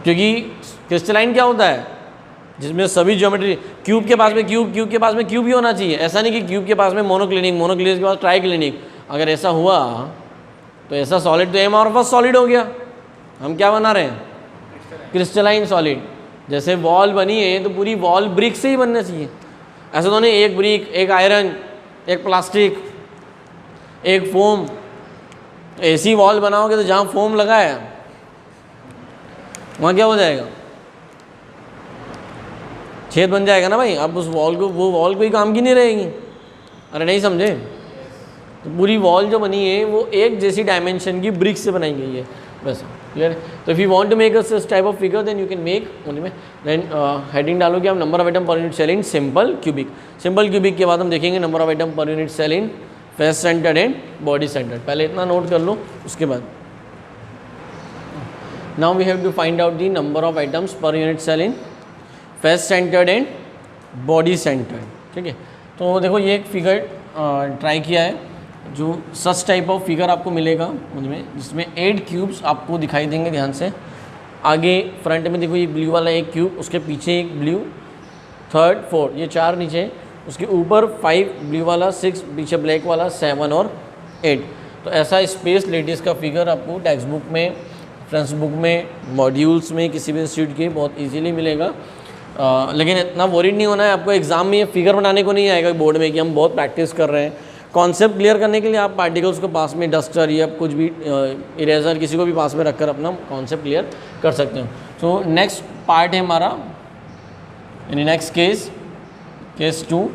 क्योंकि क्रिस्टलाइन क्या होता है? जिसमें सभी ज्योमेट्री, क्यूब के पास में क्यूब के पास में क्यूब ही होना चाहिए। ऐसा नहीं कि क्यूब के पास में मोनोक्लिनिक के पास ट्राइक्लिनिक। अगर ऐसा हुआ तो ऐसा सॉलिड तो एमॉर्फस सॉलिड हो गया। हम क्या बना रहे हैं? Crystalline solid. जैसे वॉल बनी है तो पूरी वॉल ब्रिक से ही बनना चाहिए, ऐसा तो नहीं एक ब्रिक, एक आयरन, एक प्लास्टिक, एक फोम। ऐसी वॉल बनाओगे तो जहाँ फोम लगा है वहाँ क्या हो जाएगा? छेद बन जाएगा ना भाई। अब उस वॉल को, वो वॉल कोई काम की नहीं रहेगी। अरे नहीं समझे? तो पूरी वॉल जो बनी है वो एक जैसी डायमेंशन की ब्रिक से बनाई गई है, बस। क्लियर? तो if you want to make a type of figure then you can make only में। देन हेडिंग डालोगे आप number of item per unit cell in simple cubic. Simple cubic के बाद हम देखेंगे number of item per unit cell in face centred and body centred. पहले इतना note कर लो, उसके बाद now we have to find out the number of items per unit cell in face centred and body centred. ठीक है। तो देखो ये एक फिगर ट्राई किया है, जो सच टाइप ऑफ फिगर आपको मिलेगा मुझमें, जिसमें 8 क्यूब्स आपको दिखाई देंगे। ध्यान से आगे फ्रंट में देखो, ये ब्लू वाला एक क्यूब, उसके पीछे एक ब्लू, थर्ड, फोर्थ, ये 4 नीचे, उसके ऊपर 5 ब्लू वाला, 6 पीछे ब्लैक वाला, 7 और 8। तो ऐसा स्पेस लेटिस का फिगर आपको टेक्स्ट बुक में, रेफरेंस बुक में, मॉड्यूल्स में, किसी भी इंस्टीट्यूट के बहुत इजीली मिलेगा। लेकिन इतना वरीड नहीं होना है आपको, एग्जाम में ये फिगर बनाने को नहीं आएगा बोर्ड में कि हम बहुत प्रैक्टिस कर रहे हैं। कॉन्सेप्ट क्लियर करने के लिए आप पार्टिकल्स को पास में डस्टर या कुछ भी इरेजर किसी को भी पास में रखकर अपना कॉन्सेप्ट क्लियर कर सकते हो। सो नेक्स्ट पार्ट है हमारा, यानी next case 2,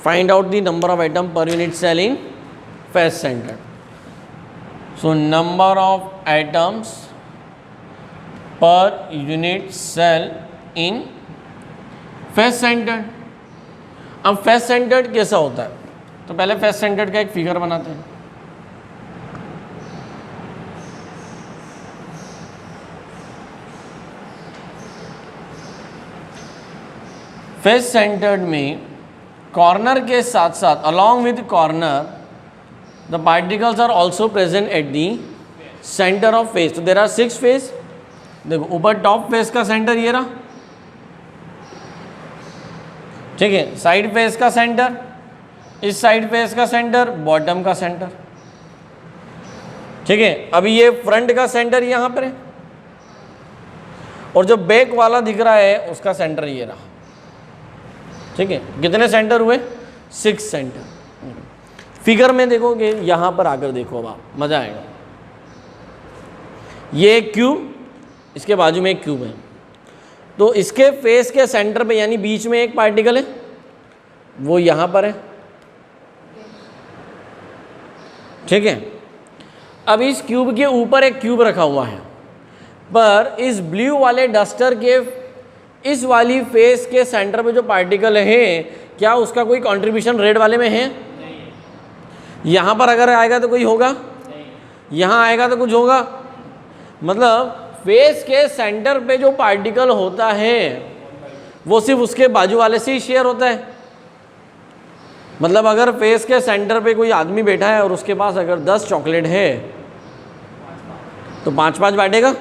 find out the number of atom per unit cell in face centred. So number of atoms per unit cell in face centred. अब फेस सेंटर्ड कैसा होता है, तो पहले फेस सेंटर्ड का एक फिगर बनाते हैं। फेस सेंटर्ड में कॉर्नर के साथ साथ, along with corner, the particles are also present at the centre of face. तो देर आर 6 फेस। देखो ऊपर टॉप फेस का सेंटर ये रहा, ठीक है। साइड फेस का सेंटर, इस साइड फेस का सेंटर, बॉटम का सेंटर, ठीक है। अभी ये फ्रंट का सेंटर यहाँ पर है, और जो बैक वाला दिख रहा है उसका सेंटर ये रहा, ठीक है। कितने सेंटर हुए? 6 सेंटर। फिगर में देखोगे, यहाँ पर आकर देखो, अब आप मज़ा आएगा। ये एक क्यूब, इसके बाजू में एक क्यूब है, तो इसके फेस के सेंटर पे, यानी बीच में एक पार्टिकल है, वो यहाँ पर है, ठीक है। अब इस क्यूब के ऊपर एक क्यूब रखा हुआ है, पर इस ब्लू वाले डस्टर के इस वाली फेस के सेंटर पे जो पार्टिकल है, क्या उसका कोई कंट्रीब्यूशन रेड वाले में है? यहाँ पर अगर आएगा तो कोई होगा, यहाँ आएगा तो कुछ होगा। मतलब फेस के सेंटर पे जो पार्टिकल होता है वो सिर्फ उसके बाजू वाले से ही शेयर होता है। मतलब अगर फेस के सेंटर पे कोई आदमी बैठा है और उसके पास अगर 10 चॉकलेट है तो 5-5 बांटेगा,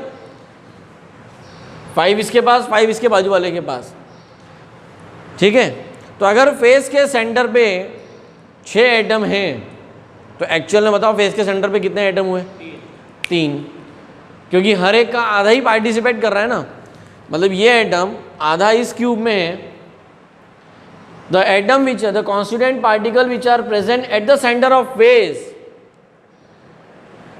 5 इसके पास, 5 इसके बाजू वाले के पास, ठीक है। तो अगर फेस के सेंटर पे 6 एटम हैं तो एक्चुअल में बताओ फेस के सेंटर पे कितने एटम हुए? 3, क्योंकि हर एक का आधा ही पार्टिसिपेट कर रहा है ना। मतलब ये एटम आधा इस क्यूब में है। The atom which the constituent particle which are present at the centre of face,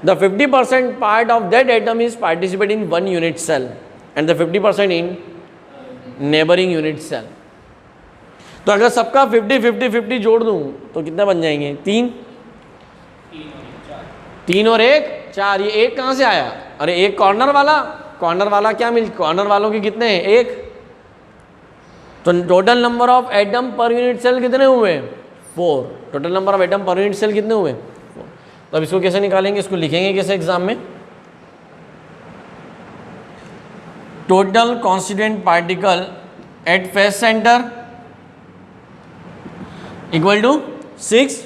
the 50% part of that atom is participate in one unit cell and the 50% in neighboring unit cell. तो अगर सबका 50-50-50 जोड़ दूं तो कितना बन जाएंगे? 3 और 1 4। ये 1 कहाँ से आया? अरे एक कॉर्नर वाला क्या मिल, कॉर्नर वालों के कितने हैं? 1। तो total number of atom per unit cell कितने हुए? 4। Total number of atom per unit cell कितने हुए? 4। तो अब इसको कैसे निकालेंगे, इसको लिखेंगे कैसे एग्जाम में? Total constituent particle at face centre equal to 6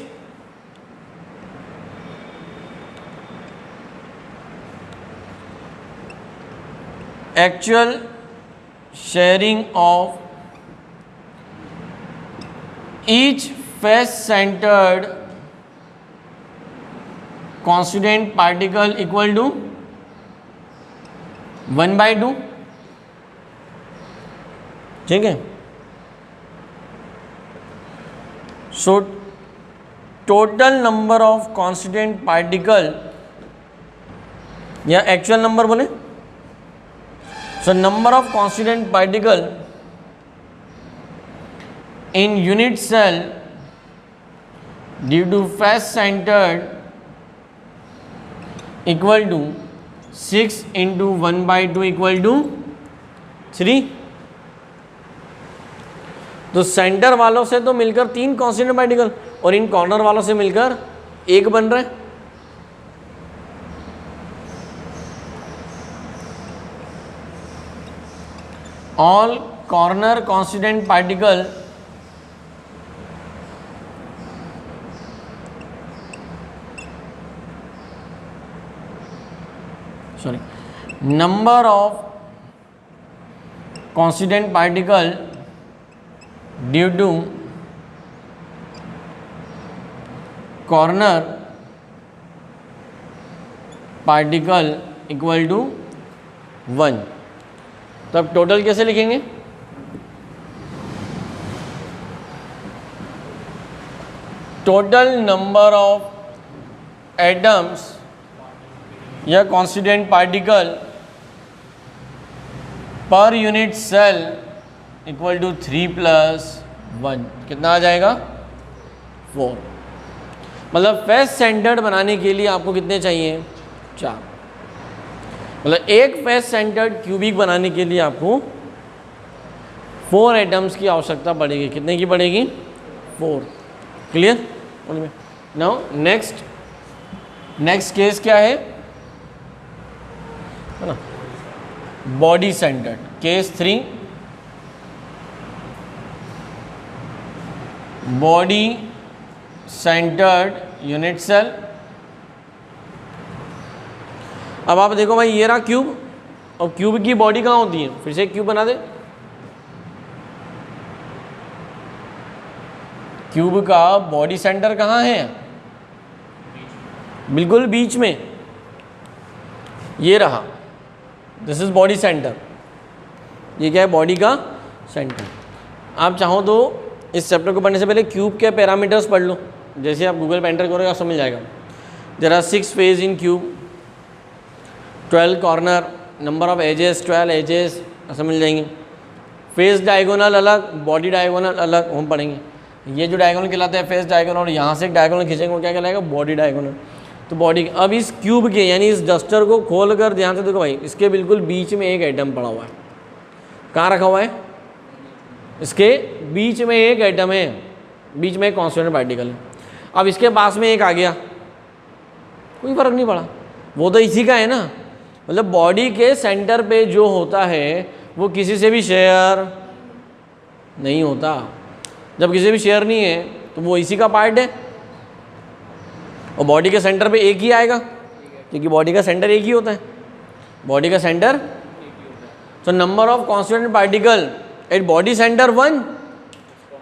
actual sharing of each face centered constituent particle equal to 1/2, ठीक है। So total number of constituent particle या एक्चुअल नंबर बोले, सो number of constituent particle in unit cell due to face centered equal to 6 into 1/2 equal to 3। तो centre वालों से तो मिलकर 3 constituent particle और इन कॉर्नर वालों से मिलकर 1 बन रहा है। All corner constituent particle sorry, number of constituent particle due to corner particle equal to 1। तब टोटल कैसे लिखेंगे? टोटल नंबर ऑफ एटम्स या constituent particle per unit cell equal to 3 + 1। कितना आ जाएगा? 4। मतलब फेस सेंटर्ड बनाने के लिए आपको कितने चाहिए? 4। मतलब एक फेस सेंटर्ड क्यूबिक बनाने के लिए आपको 4 एटम्स की आवश्यकता पड़ेगी। कितने की पड़ेगी? 4। क्लियर? नाउ नेक्स्ट केस क्या है ना? Body centred. Case 3, body centred unit cell. अब आप देखो भाई, ये रहा क्यूब, और क्यूब की बॉडी कहाँ होती है? फिर से एक क्यूब बना दे। क्यूब का बॉडी सेंटर कहाँ है? बिल्कुल बीच में। ये रहा, दिस इज बॉडी सेंटर। ये क्या है? बॉडी का सेंटर। आप चाहो तो इस चैप्टर को पढ़ने से पहले क्यूब के पैरामीटर्स पढ़ लो। जैसे आप गूगल पे एंटर करोगे आप समझ जाएगा। There are 6 faces in cube, 12 corner, number of edges 12 edges, ऐसा मिल जाएंगे। फेस डायगोनल अलग, बॉडी डायगोनल अलग, हम पढ़ेंगे। ये जो डायगोनल कहलाता है फेस डायगोनल, और यहाँ से एक डायगोनल खींचेंगे वो क्या कहलाएगा? Body diagonal. तो बॉडी, अब इस क्यूब के यानी इस डस्टर को खोल कर ध्यान से देखो भाई, इसके बिल्कुल बीच में एक एटम पड़ा हुआ है। कहाँ रखा हुआ है? इसके बीच में एक एटम है, बीच में एक कॉन्स्टिट्यूएंट पार्टिकल है। अब इसके पास में एक आ गया, कोई फर्क नहीं पड़ा, वो तो इसी का है ना। मतलब बॉडी के सेंटर पे जो होता है वो किसी से भी शेयर नहीं होता। जब किसी भी शेयर नहीं है तो वो इसी का पार्ट है, और बॉडी के सेंटर पे एक ही आएगा, क्योंकि बॉडी का सेंटर एक ही होता है। बॉडी का सेंटर, तो number of constituent particle eight body centre 1,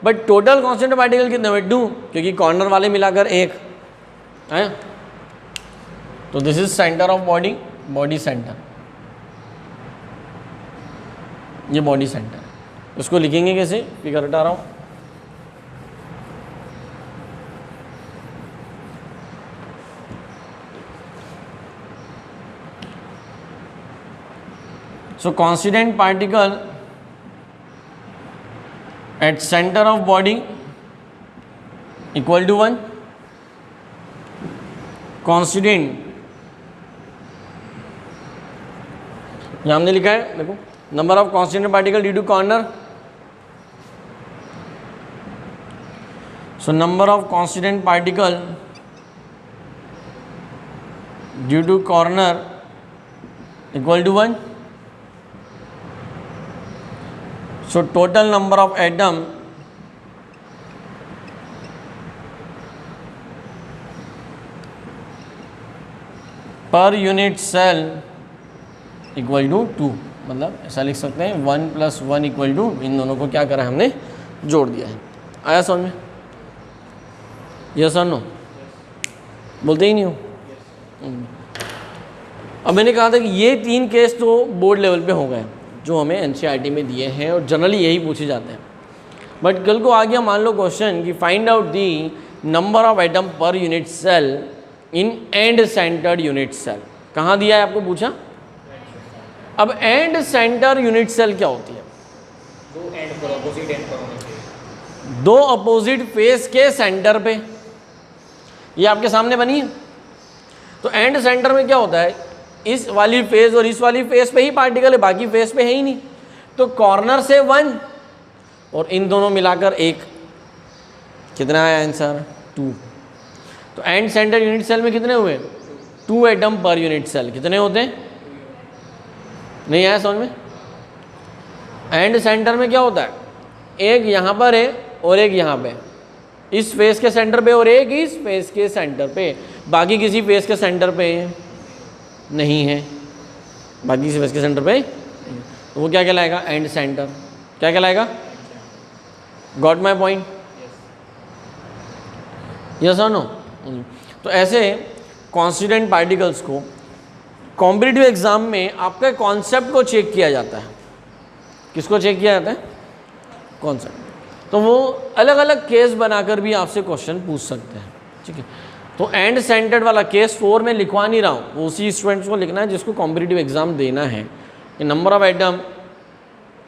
but total constituent particle कितने हुए? 2, क्योंकि कॉर्नर वाले मिलाकर 1 है। तो this is centre of body, body centre, ये बॉडी सेंटर है। उसको लिखेंगे कैसे? फिगर हटा रहा हूँ। So constituent particle at center of body equal to 1. Constituent, यहाँ हमने लिखा है, देखो, number of constituent particle due to corner. So number of constituent particle due to corner equal to 1. So total number of atom per unit cell equal to 2. मतलब ऐसा लिख सकते हैं 1 + 1 इक्वल टू, इन दोनों को क्या करा है हमने? जोड़ दिया है। आया समझ में? यस और नो? बोलते ही नहीं हो। अब मैंने कहा था कि ये 3 केस तो बोर्ड लेवल पे हो गए जो हमें एनसीईआरटी में दिए हैं, और जनरली यही पूछे जाते हैं। बट कल को आ गया मान लो क्वेश्चन कि find out the number of atom per unit cell in end centred unit cell. कहाँ दिया है आपको पूछा? अब एंड सेंटर यूनिट सेल क्या होती है? दो अपोजिट फेस के सेंटर पे, ये आपके सामने बनी है। तो एंड सेंटर में क्या होता है? इस वाली फेस और इस वाली फेस पे ही पार्टिकल है, बाकी फेस पे है ही नहीं। तो कॉर्नर से 1 और इन दोनों मिलाकर 1, कितना आया आंसर? 2। तो एंड सेंटर यूनिट सेल में कितने हुए? 2 एटम पर यूनिट सेल। कितने होते हैं? नहीं आया समझ में? एंड सेंटर में क्या होता है? एक यहाँ पर है और एक यहाँ पे, इस फेस के सेंटर पे, और एक इस फेस के सेंटर पे, बाकी किसी फेस के सेंटर पे नहीं है। बाकी किसी फेस के सेंटर पे, तो वो क्या कहलाएगा? And centre. क्या कहलाएगा? Got my point? यस और नो? तो ऐसे कॉन्स्टिट्यूएंट पार्टिकल्स को कॉम्पिटिटिव एग्जाम में आपके कॉन्सेप्ट को चेक किया जाता है। किसको चेक किया जाता है? कॉन्सेप्ट। तो वो अलग अलग केस बनाकर भी आपसे क्वेश्चन पूछ सकते हैं, ठीक है। तो एंड सेंटर्ड वाला केस 4 में लिखवा नहीं रहा हूँ, वो उसी स्टूडेंट्स को लिखना है जिसको कॉम्पिटिटिव एग्जाम देना है। कि number of item,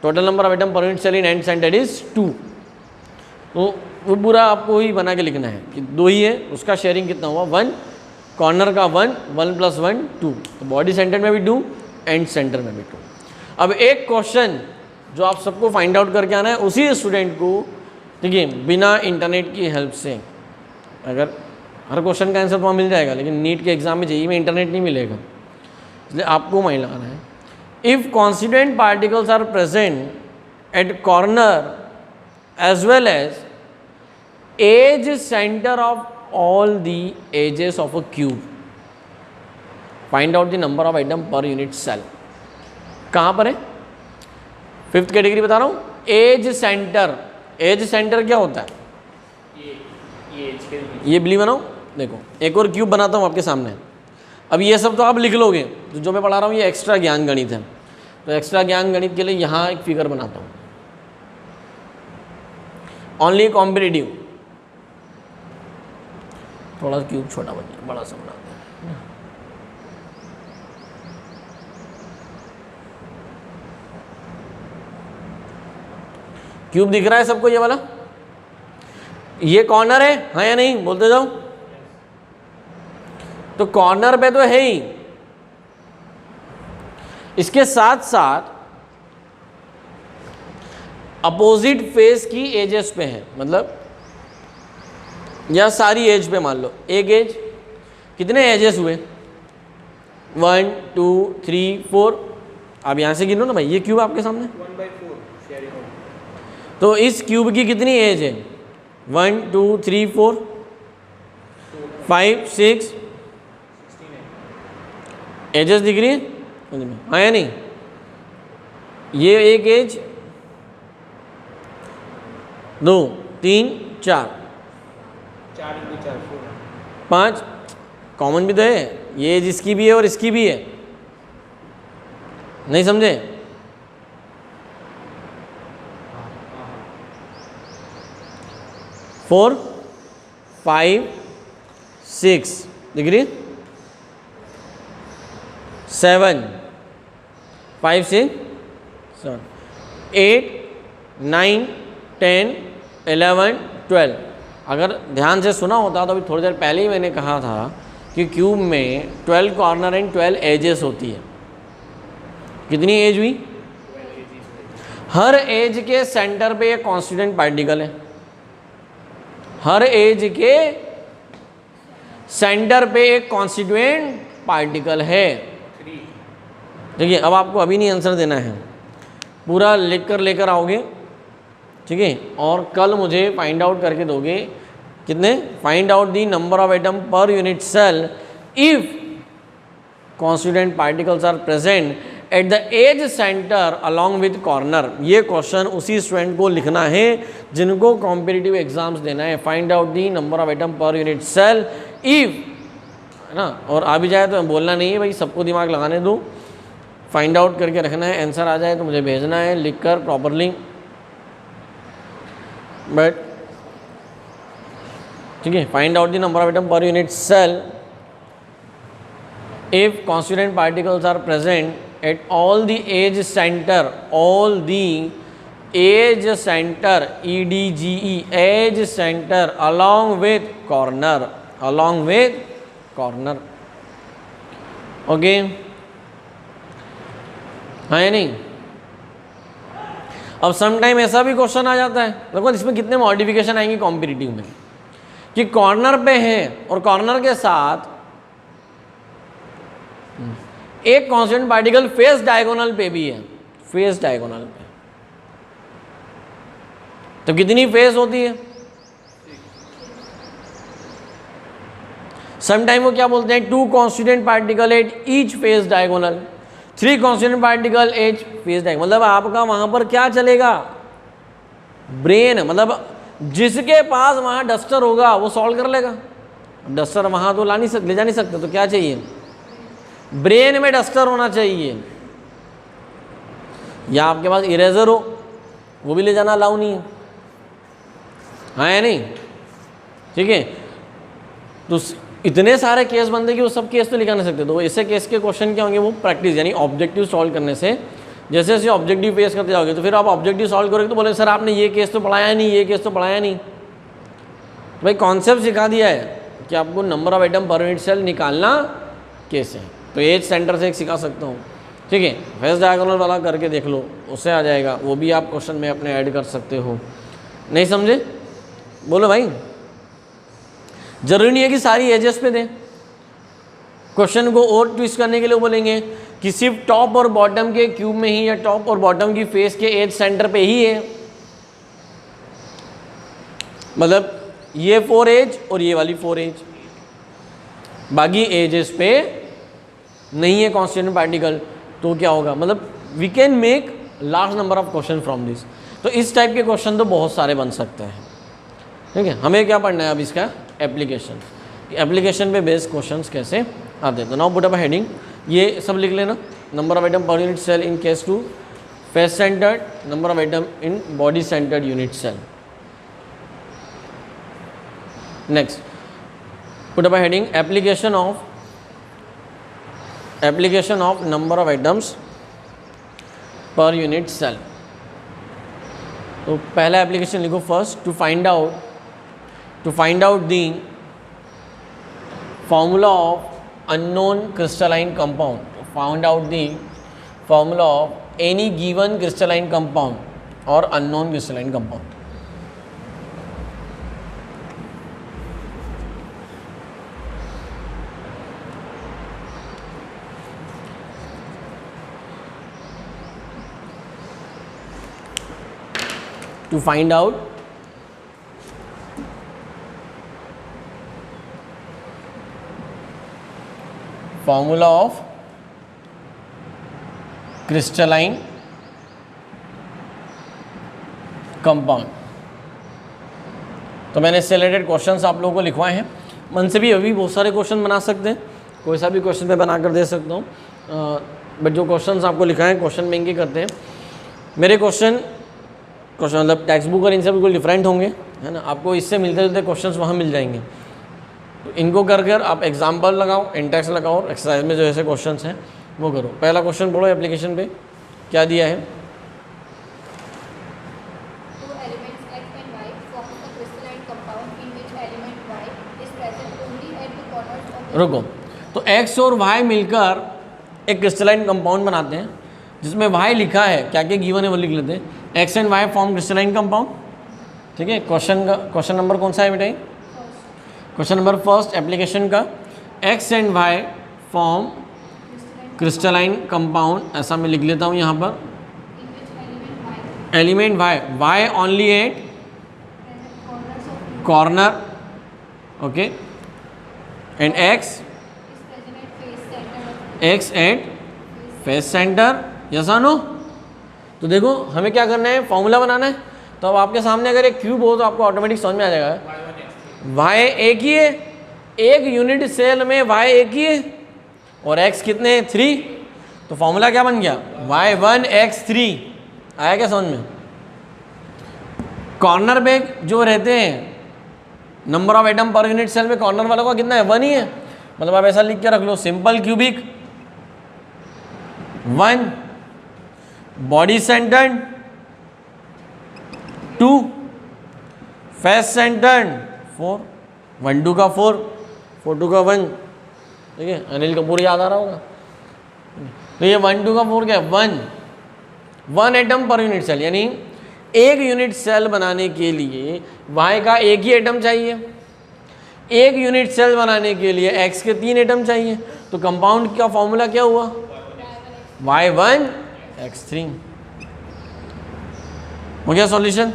total number of item per unit cell in end centred is 2। तो वो पूरा आपको ही बना के लिखना है कि 2 ही है, उसका शेयरिंग कितना हुआ? 1, कॉर्नर का 1, 1 + 1 2। तो बॉडी सेंटर में भी 2, एंड सेंटर में भी 2। अब एक क्वेश्चन जो आप सबको फाइंड आउट करके आना है उसी स्टूडेंट को, देखिए बिना इंटरनेट की हेल्प से, अगर हर क्वेश्चन का आंसर तो वहाँ मिल जाएगा, लेकिन नीट के एग्जाम में जेईई में इंटरनेट नहीं मिलेगा, इसलिए आपको माइंड लगाना है। If constituent particles are present at corner as well as edge centre of all the edges of a cube, find out the number of item per unit cell. कहाँ पर है? 5th कैटेगरी बता रहा हूँ, as centre. As centre क्या होता है? ये बिली बनाओ, देखो एक और क्यूब बनाता हूँ आपके सामने। अब ये सब तो आप लिख लोगे, तो जो मैं पढ़ा रहा हूँ ये एक्स्ट्रा ज्ञान गणित है। तो एक्स्ट्रा ज्ञान गणित के लिए यहाँ एक फिगर बनाता हूँ, ओनली कॉम्पिटिटिव। थोड़ा क्यूब छोटा बन जाए, बड़ा सा बना दें। क्यूब दिख रहा है सबको? ये वाला, ये कॉर्नर है, हाँ या नहीं? बोलते जाओ। तो कॉर्नर पे तो है ही, इसके साथ साथ अपोजिट फेस की एजेस पे है, मतलब या सारी एज पे मान लो। एक एज, कितने एजेस हुए? 1 2 3 4। अब यहां से गिनो ना भाई, ये क्यूब आपके सामने 1/4 शेयरिंग होगी। तो इस क्यूब की कितनी एज है? 1 2 3 4 5 6 एजेस दिख रही है? हाँ या नहीं? ये एक एज, 2 3 4 5 कॉमन भी तो है, ये एज इसकी भी है और इसकी भी है, नहीं समझे? फोर 5 6 दिख रही? 7 5 6 7 8 9 10 11 12। अगर ध्यान से सुना होता तो अभी थोड़ी देर पहले ही मैंने कहा था कि क्यूब में 12 कॉर्नर एंड 12 एजेस होती है। कितनी एज हुई? हर एज के सेंटर पे एक कॉन्स्टिट्यूएंट पार्टिकल है। हर एज के सेंटर पे एक कॉन्स्टिट्यूएंट पार्टिकल है। देखिए अब आपको अभी नहीं आंसर देना है, पूरा लिख कर लेकर आओगे, ठीक है? और कल मुझे फाइंड आउट करके दोगे कितने? Find out the number of atom per unit cell if constituent particles are present at the edge centre along with corner. ये क्वेश्चन उसी स्टूडेंट को लिखना है जिनको कॉम्पिटिटिव एग्जाम्स देना है। Find out the number of atom per unit cell if, है ना? और आ भी जाए तो बोलना नहीं है भाई, सबको दिमाग लगाने दो, फाइंड आउट करके रखना है। आंसर आ जाए तो मुझे भेजना है लिख कर प्रॉपरली, बट ठीक है। Find out the number of atom per unit cell if constituent particles are present at all the age center, all the age center, EDGE, age center along with corner, along with corner, okay? है या नहीं? अब some time ऐसा भी question आ जाता है, देखो इसमें कितने मॉडिफिकेशन आएंगे कॉम्पिटिटिव में, कि कॉर्नर पे है और कॉर्नर के साथ एक कांस्टेंट पार्टिकल फेस डायगोनल पे भी है, फेस डायगोनल पे, तो कितनी फेस होती है? सम टाइम वो क्या बोलते हैं, 2 constant particle at each face diagonal, 3 constituent particle H phase diagram, मतलब आपका वहां पर क्या चलेगा, ब्रेन, मतलब जिसके पास वहां डस्टर होगा वो सॉल्व कर लेगा। डस्टर वहां तो ले जा नहीं सकते, तो क्या चाहिए, ब्रेन में डस्टर होना चाहिए, या आपके पास इरेजर हो, वो भी ले जाना अलाउ नहीं है, हाँ या नहीं, ठीक है। तो इतने सारे केस बनते कि वो सब केस तो लिखा नहीं सकते, तो ऐसे केस के क्वेश्चन क्या होंगे, वो प्रैक्टिस यानी ऑब्जेक्टिव सॉल्व करने से, जैसे जैसे ऑब्जेक्टिव फेस करते जाओगे तो फिर आप ऑब्जेक्टिव सॉल्व करोगे तो बोले सर आपने ये केस तो पढ़ाया नहीं, ये केस तो पढ़ाया नहीं। तो भाई कॉन्सेप्ट सिखा दिया है कि आपको number of item per unit cell निकालना कैसे है, तो एज सेंटर से एक सिखा सकता हूँ, ठीक है। फेस डायगोनल वाला करके देख लो, उससे आ जाएगा, वो भी आप क्वेश्चन में अपने ऐड कर सकते हो। नहीं समझे, बोलो भाई। जरूरी नहीं है कि सारी एजेस पे दें, क्वेश्चन को और ट्विस्ट करने के लिए बोलेंगे कि सिर्फ टॉप और बॉटम के क्यूब में ही या टॉप और बॉटम की फेस के एज सेंटर पे ही है, मतलब ये 4 एज और ये वाली 4 एज, बाकी एजेस पे नहीं है कॉन्स्टिट्यूएंट पार्टिकल, तो क्या होगा, मतलब we can make large number of question from this. तो इस टाइप के क्वेश्चन तो बहुत सारे बन सकते हैं, ठीक है। हमें क्या पढ़ना है अब, इसका एप्लीकेशन, एप्लीकेशन पे बेस्ड क्वेश्चंस कैसे आते हैं। तो नाउ पुट अप हेडिंग, ये सब लिख लेना, number of item per unit cell in case two face centred, number of item in body centred unit cell. Next put up heading, application of number of items per unit cell. तो पहला application लिखो first, to find out the formula of unknown crystalline compound, find out the formula of any given crystalline compound or unknown crystalline compound. To find out formula of crystalline compound। तो मैंने इससे related questions आप लोगों को लिखवाए हैं, मन से भी अभी बहुत सारे क्वेश्चन बना सकते हैं, कोई सा भी क्वेश्चन मैं बना कर दे सकता हूँ, बट जो क्वेश्चंस आपको लिखाए हैं क्वेश्चन बैंक ही करते हैं। मेरे क्वेश्चन मतलब टेक्स्ट बुक और इनसे बिल्कुल डिफरेंट होंगे, है ना, आपको इससे मिलते जुलते क्वेश्चंस वहाँ मिल जाएंगे। तो इनको कर आप एग्जाम्पल लगाओ, इंडेक्स लगाओ, एक्सरसाइज में जो ऐसे क्वेश्चंस हैं वो करो। पहला क्वेश्चन पढ़ो एप्लीकेशन पे क्या दिया है। रुको, तो x और y मिलकर एक क्रिस्टलाइन कंपाउंड बनाते हैं जिसमें y लिखा है, क्या क्या गिवन है वो लिख लेते हैं। x and y form crystalline compound, ठीक है। क्वेश्चन नंबर कौन सा है बेटा, क्वेश्चन नंबर फर्स्ट एप्लीकेशन का, x and y form crystalline compound, ऐसा मैं लिख लेता हूँ यहाँ पर, element y only at corner, okay, and x at face centre, yes और नो। तो देखो हमें क्या करना है, फॉर्मूला बनाना है। तो अब आपके सामने अगर एक क्यूब हो तो आपको ऑटोमेटिक समझ में आ जाएगा, y एक ही है, एक यूनिट सेल में y एक ही है, और x कितने हैं, 3। तो फॉर्मूला क्या बन गया, y1 x3। आया क्या समझ में। कॉर्नर पे जो रहते हैं, number of item per unit cell में कॉर्नर वालों का कितना है, 1 ही है। मतलब आप ऐसा लिख के रख लो, simple cubic 1, body centred 2, face centred 4, 1 2 का 4, 4 2 का 1, ठीक है। अनिल कपूर याद आ रहा होगा। तो ये 1 2 का 4 क्या है, 1 एटम पर यूनिट सेल, यानी एक यूनिट सेल बनाने के लिए y का एक ही एटम चाहिए, एक यूनिट सेल बनाने के लिए x के 3 एटम चाहिए। तो कंपाउंड का फॉर्मूला क्या हुआ, y1 x3। हो गया सॉल्यूशन,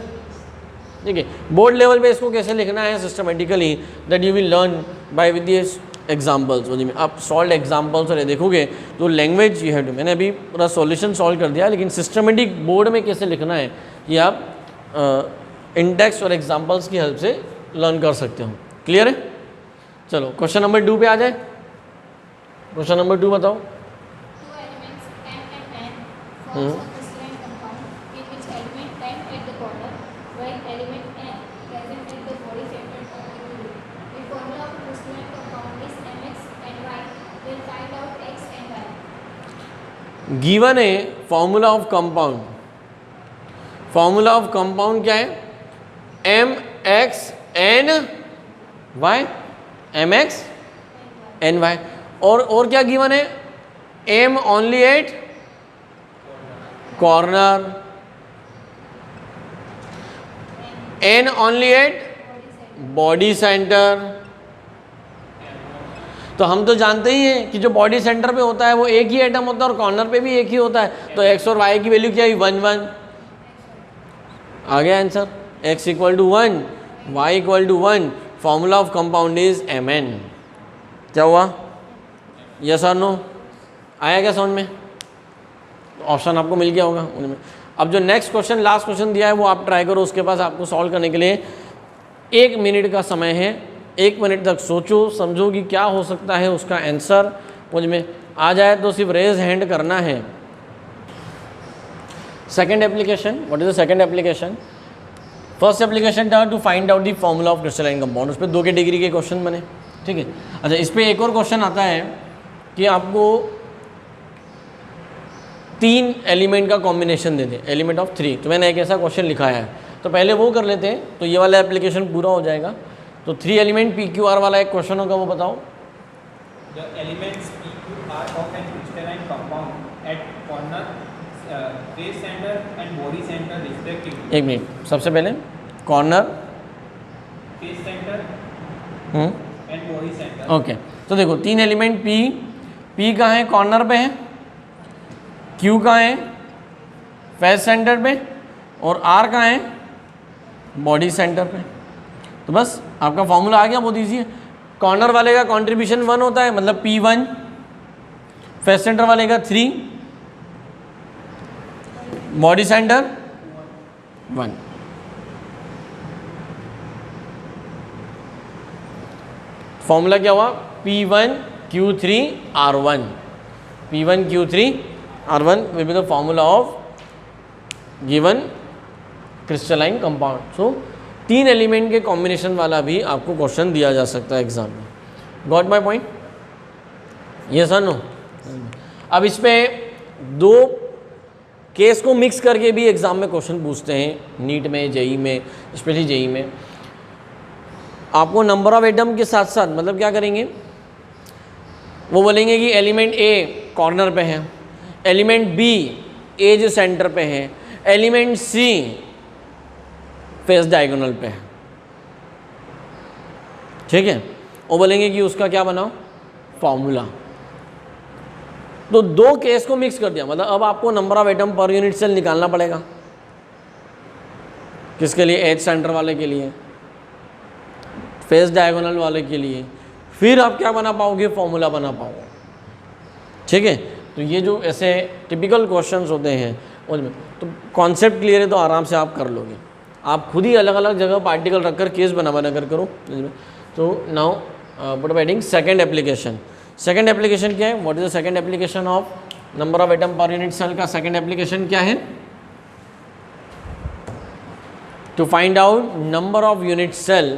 ठीक है। बोर्ड लेवल पे इसको कैसे लिखना है systematically, that you will learn by with this examples में आप सॉल्व एग्जाम्पल्स और ये देखोगे तो लैंग्वेज यू हैव टू, मैंने अभी पूरा सॉल्यूशन सॉल्व कर दिया, लेकिन सिस्टमेटिक बोर्ड में कैसे लिखना है ये आप इंडेक्स और एग्जाम्पल्स की हेल्प से लर्न कर सकते हो। क्लियर है? चलो क्वेश्चन नंबर 2 पे आ जाए। क्वेश्चन नंबर 2 बताओ। Two elements M and N forms a crystalline compound in which element M at the corner while element N present at the body center of the group. The formula of crystalline compound is Mx and Y. We'll find out X and Y. Given है formula of compound. Formula of compound क्या है? M X N Y, M X N Y. और क्या given है? M only at corner, N only at body centre. तो हम तो जानते ही हैं कि जो बॉडी सेंटर पे होता है वो एक ही एटम होता है और कॉर्नर पे भी एक ही होता है। तो एक्स और वाई की वैल्यू क्या हुई? 1 1। आ गया answer. x equal to 1, Y equal to 1। Formula of compound is Mn। क्या हुआ? यस और नो? आया क्या समझ में? ऑप्शन आपको मिल गया होगा उनमें। अब जो नेक्स्ट क्वेश्चन, लास्ट क्वेश्चन दिया है वो आप ट्राई करो। उसके पास आपको सॉल्व करने के लिए 1 मिनट का समय है। 1 मिनट तक सोचो समझो कि क्या हो सकता है उसका आंसर। मुझ में आ जाए तो सिर्फ रेज हैंड करना है। Second application, what is the second application? First application था to find out the formula of crystalline compound. उस पर 2 कैटेगरी के क्वेश्चन बने, ठीक है। अच्छा, इस पर एक और क्वेश्चन आता है कि आपको 3 एलिमेंट का combination they they, element of 3। तो मैंने एक ऐसा क्वेश्चन लिखा है, तो पहले वो कर लेते हैं तो ये वाला एप्लीकेशन पूरा हो जाएगा। तो 3 एलिमेंट PQR वाला एक क्वेश्चन होगा, वो बताओ। The elements PQR of an crystalline compound at corner, face center and body center respectively. 1 minute, सबसे पहले corner, Face center and body center. Okay. तो देखो 3 एलिमेंट P कहाँ है? कॉर्नर पे है। Q कहाँ है? फेस सेंटर पे। और R कहाँ है? बॉडी सेंटर पे। तो बस आपका फॉर्मूला आ गया, बहुत ईजी है। कॉर्नर वाले का कंट्रीब्यूशन 1 होता है, मतलब P1। फेस सेंटर वाले का 3, बॉडी सेंटर 1। फॉर्मूला क्या हुआ? P1Q3 R1। P1Q3 R1 will be the formula of given crystalline compound. So 3 element के कॉम्बिनेशन वाला भी आपको क्वेश्चन दिया जा सकता है एग्जाम में। Got my point? यस और नो? अब इस पे 2 केस को मिक्स करके भी एग्जाम में क्वेश्चन पूछते हैं, नीट में, जेई में, स्पेशली जेई में। आपको नंबर ऑफ एटम के साथ साथ मतलब क्या करेंगे, वो बोलेंगे कि एलिमेंट ए कॉर्नर पे है, एलिमेंट बी एज सेंटर पे है, एलिमेंट सी फेस डायगोनल पे है, ठीक है। वो बोलेंगे कि उसका क्या बनाओ? फॉर्मूला। तो 2 केस को मिक्स कर दिया, मतलब अब आपको number of atom per unit cell निकालना पड़ेगा। किसके लिए? एज सेंटर वाले के लिए, फेस डायगोनल वाले के लिए। फिर आप क्या बना पाओगे? फॉर्मूला बना पाओगे, ठीक है। तो ये जो ऐसे टिपिकल क्वेश्चंस होते हैं उनमें तो कॉन्सेप्ट क्लियर है तो आराम से आप कर लोगे। आप खुद ही अलग अलग जगह पार्टिकल रखकर केस बना कर करो। तो now put up heading second application. Second application क्या है? What is the second application of number of atom per unit cell का सेकंड एप्लीकेशन क्या है? To find out number of unit cell,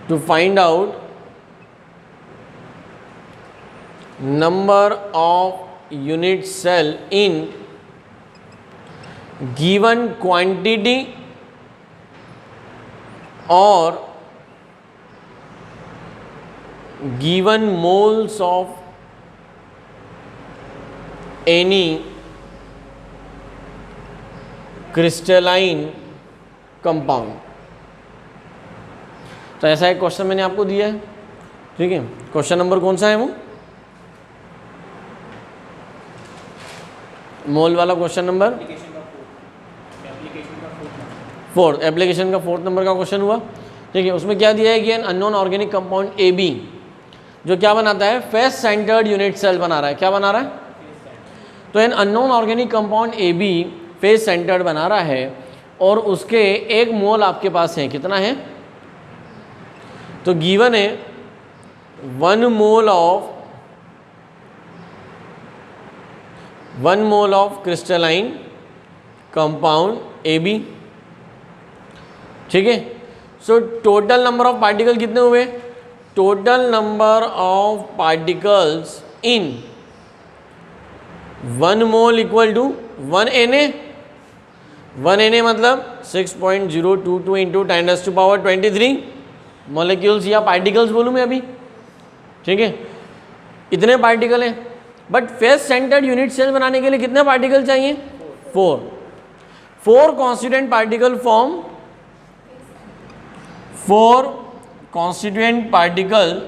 to find out number of unit cell in given quantity or given moles of any crystalline compound। तो ऐसा एक question मैंने आपको दिया है, ठीक है। क्वेश्चन नंबर कौन सा है? वो मोल वाला क्वेश्चन नंबर 4, एप्लीकेशन का 4th नंबर का क्वेश्चन हुआ। ठीक है, उसमें क्या दिया है कि an unknown organic compound A B जो क्या बनाता है, फेस सेंटर्ड यूनिट सेल बना रहा है। क्या बना रहा है? तो an unknown organic compound A B face centred बना रहा है और उसके 1 मोल आपके पास है। कितना है? तो गिवन है 1 mole of crystalline compound A B. ठीक है, so total number of particle कितने हुए? Total number of particles in 1 mole equal to 1 Na। 1 Na मतलब 6.022 इंटू 10⁻23 मॉलिक्यूल्स या पार्टिकल्स बोलूँ मैं अभी। ठीक है, इतने पार्टिकल हैं, but face centred unit cell बनाने के लिए कितने पार्टिकल चाहिए? 4 constituent particle form 4 constituent particle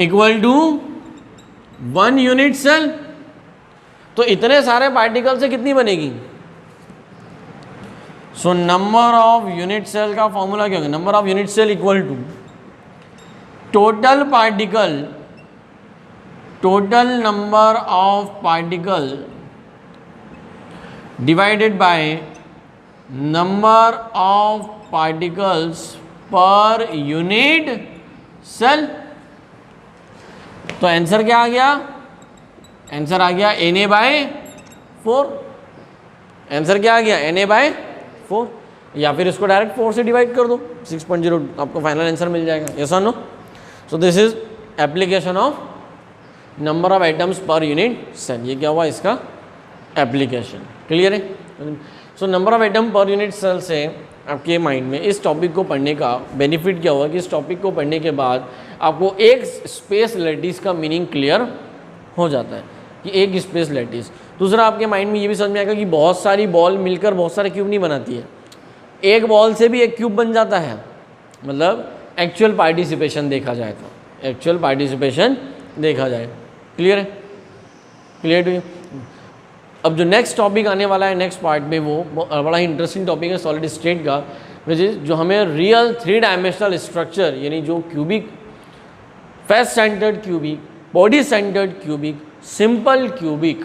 equal to 1 unit cell. तो इतने सारे पार्टिकल से कितनी बनेगी? So number of unit cell का फॉर्मूला क्या होगा? Number of unit cell equal to total number of particle divided by number of particles per unit cell. तो आंसर क्या आ गया? आंसर आ गया Na/4। आंसर क्या आ गया? Na/4। या फिर इसको डायरेक्ट 4 से डिवाइड कर दो, 6.0 आपको फाइनल आंसर मिल जाएगा। यस और no? So this is application of number of items per unit cell. ये क्या हुआ इसका एप्लीकेशन? क्लियर है? सो number of item per unit cell से आपके माइंड में इस टॉपिक को पढ़ने का बेनिफिट क्या हुआ कि इस टॉपिक को पढ़ने के बाद आपको एक स्पेस लैटिस का मीनिंग क्लियर हो जाता है कि एक स्पेस लैटिस। दूसरा, आपके माइंड में ये भी समझ में आएगा कि बहुत सारी बॉल मिलकर बहुत सारे क्यूब नहीं बनाती है, एक बॉल से भी एक क्यूब बन जाता है। मतलब एक्चुअल पार्टिसिपेशन देखा जाए तो, एक्चुअल पार्टिसिपेशन देखा जाए। क्लियर है? Clear to you? अब जो नेक्स्ट टॉपिक आने वाला है नेक्स्ट पार्ट में, वो बड़ा ही इंटरेस्टिंग टॉपिक है सॉलिड स्टेट का, विच इज जो हमें रियल 3 डायमेंशनल स्ट्रक्चर यानी जो cubic, face centred cubic, body centred cubic, simple cubic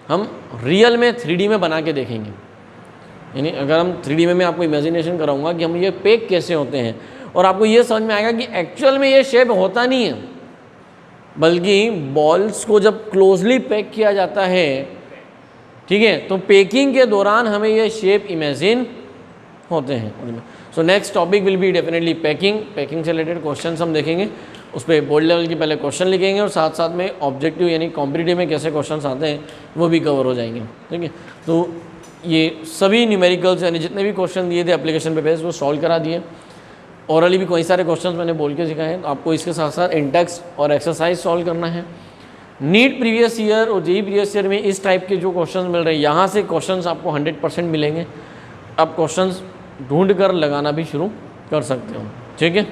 हम रियल में 3D में बना के देखेंगे। यानी अगर हम 3D में मैं आपको इमेजिनेशन कराऊंगा कि हम ये पैक कैसे होते हैं, और आपको ये समझ में आएगा कि एक्चुअल में ये शेप होता नहीं है, बल्कि बॉल्स को जब क्लोजली पैक किया जाता है, ठीक है, तो पैकिंग के दौरान हमें ये शेप इमेजिन होते हैं। So next topic will be definitely packing से रिलेटेड क्वेश्चन हम देखेंगे। उस पर बोर्ड लेवल के पहले क्वेश्चन लिखेंगे और साथ साथ में ऑब्जेक्टिव यानी कॉम्पिटिटिव में कैसे क्वेश्चन आते हैं वो भी कवर हो जाएंगे। ठीक है, तो ये सभी न्यूमेरिकल्स यानी जितने भी क्वेश्चन दिए थे एप्लीकेशन पे बेस्ड वो सॉल्व करा दिए। औरली भी कई सारे क्वेश्चंस मैंने बोल के सिखाए हैं, तो आपको इसके साथ साथ इंटेक्स और एक्सरसाइज सॉल्व करना है। नीट प्रीवियस ईयर और जेईई प्रीवियस ईयर में इस टाइप के जो क्वेश्चंस मिल रहे हैं, यहाँ से क्वेश्चंस आपको 100% मिलेंगे। आप क्वेश्चंस ढूंढ कर लगाना भी शुरू कर सकते हो। ठीक है।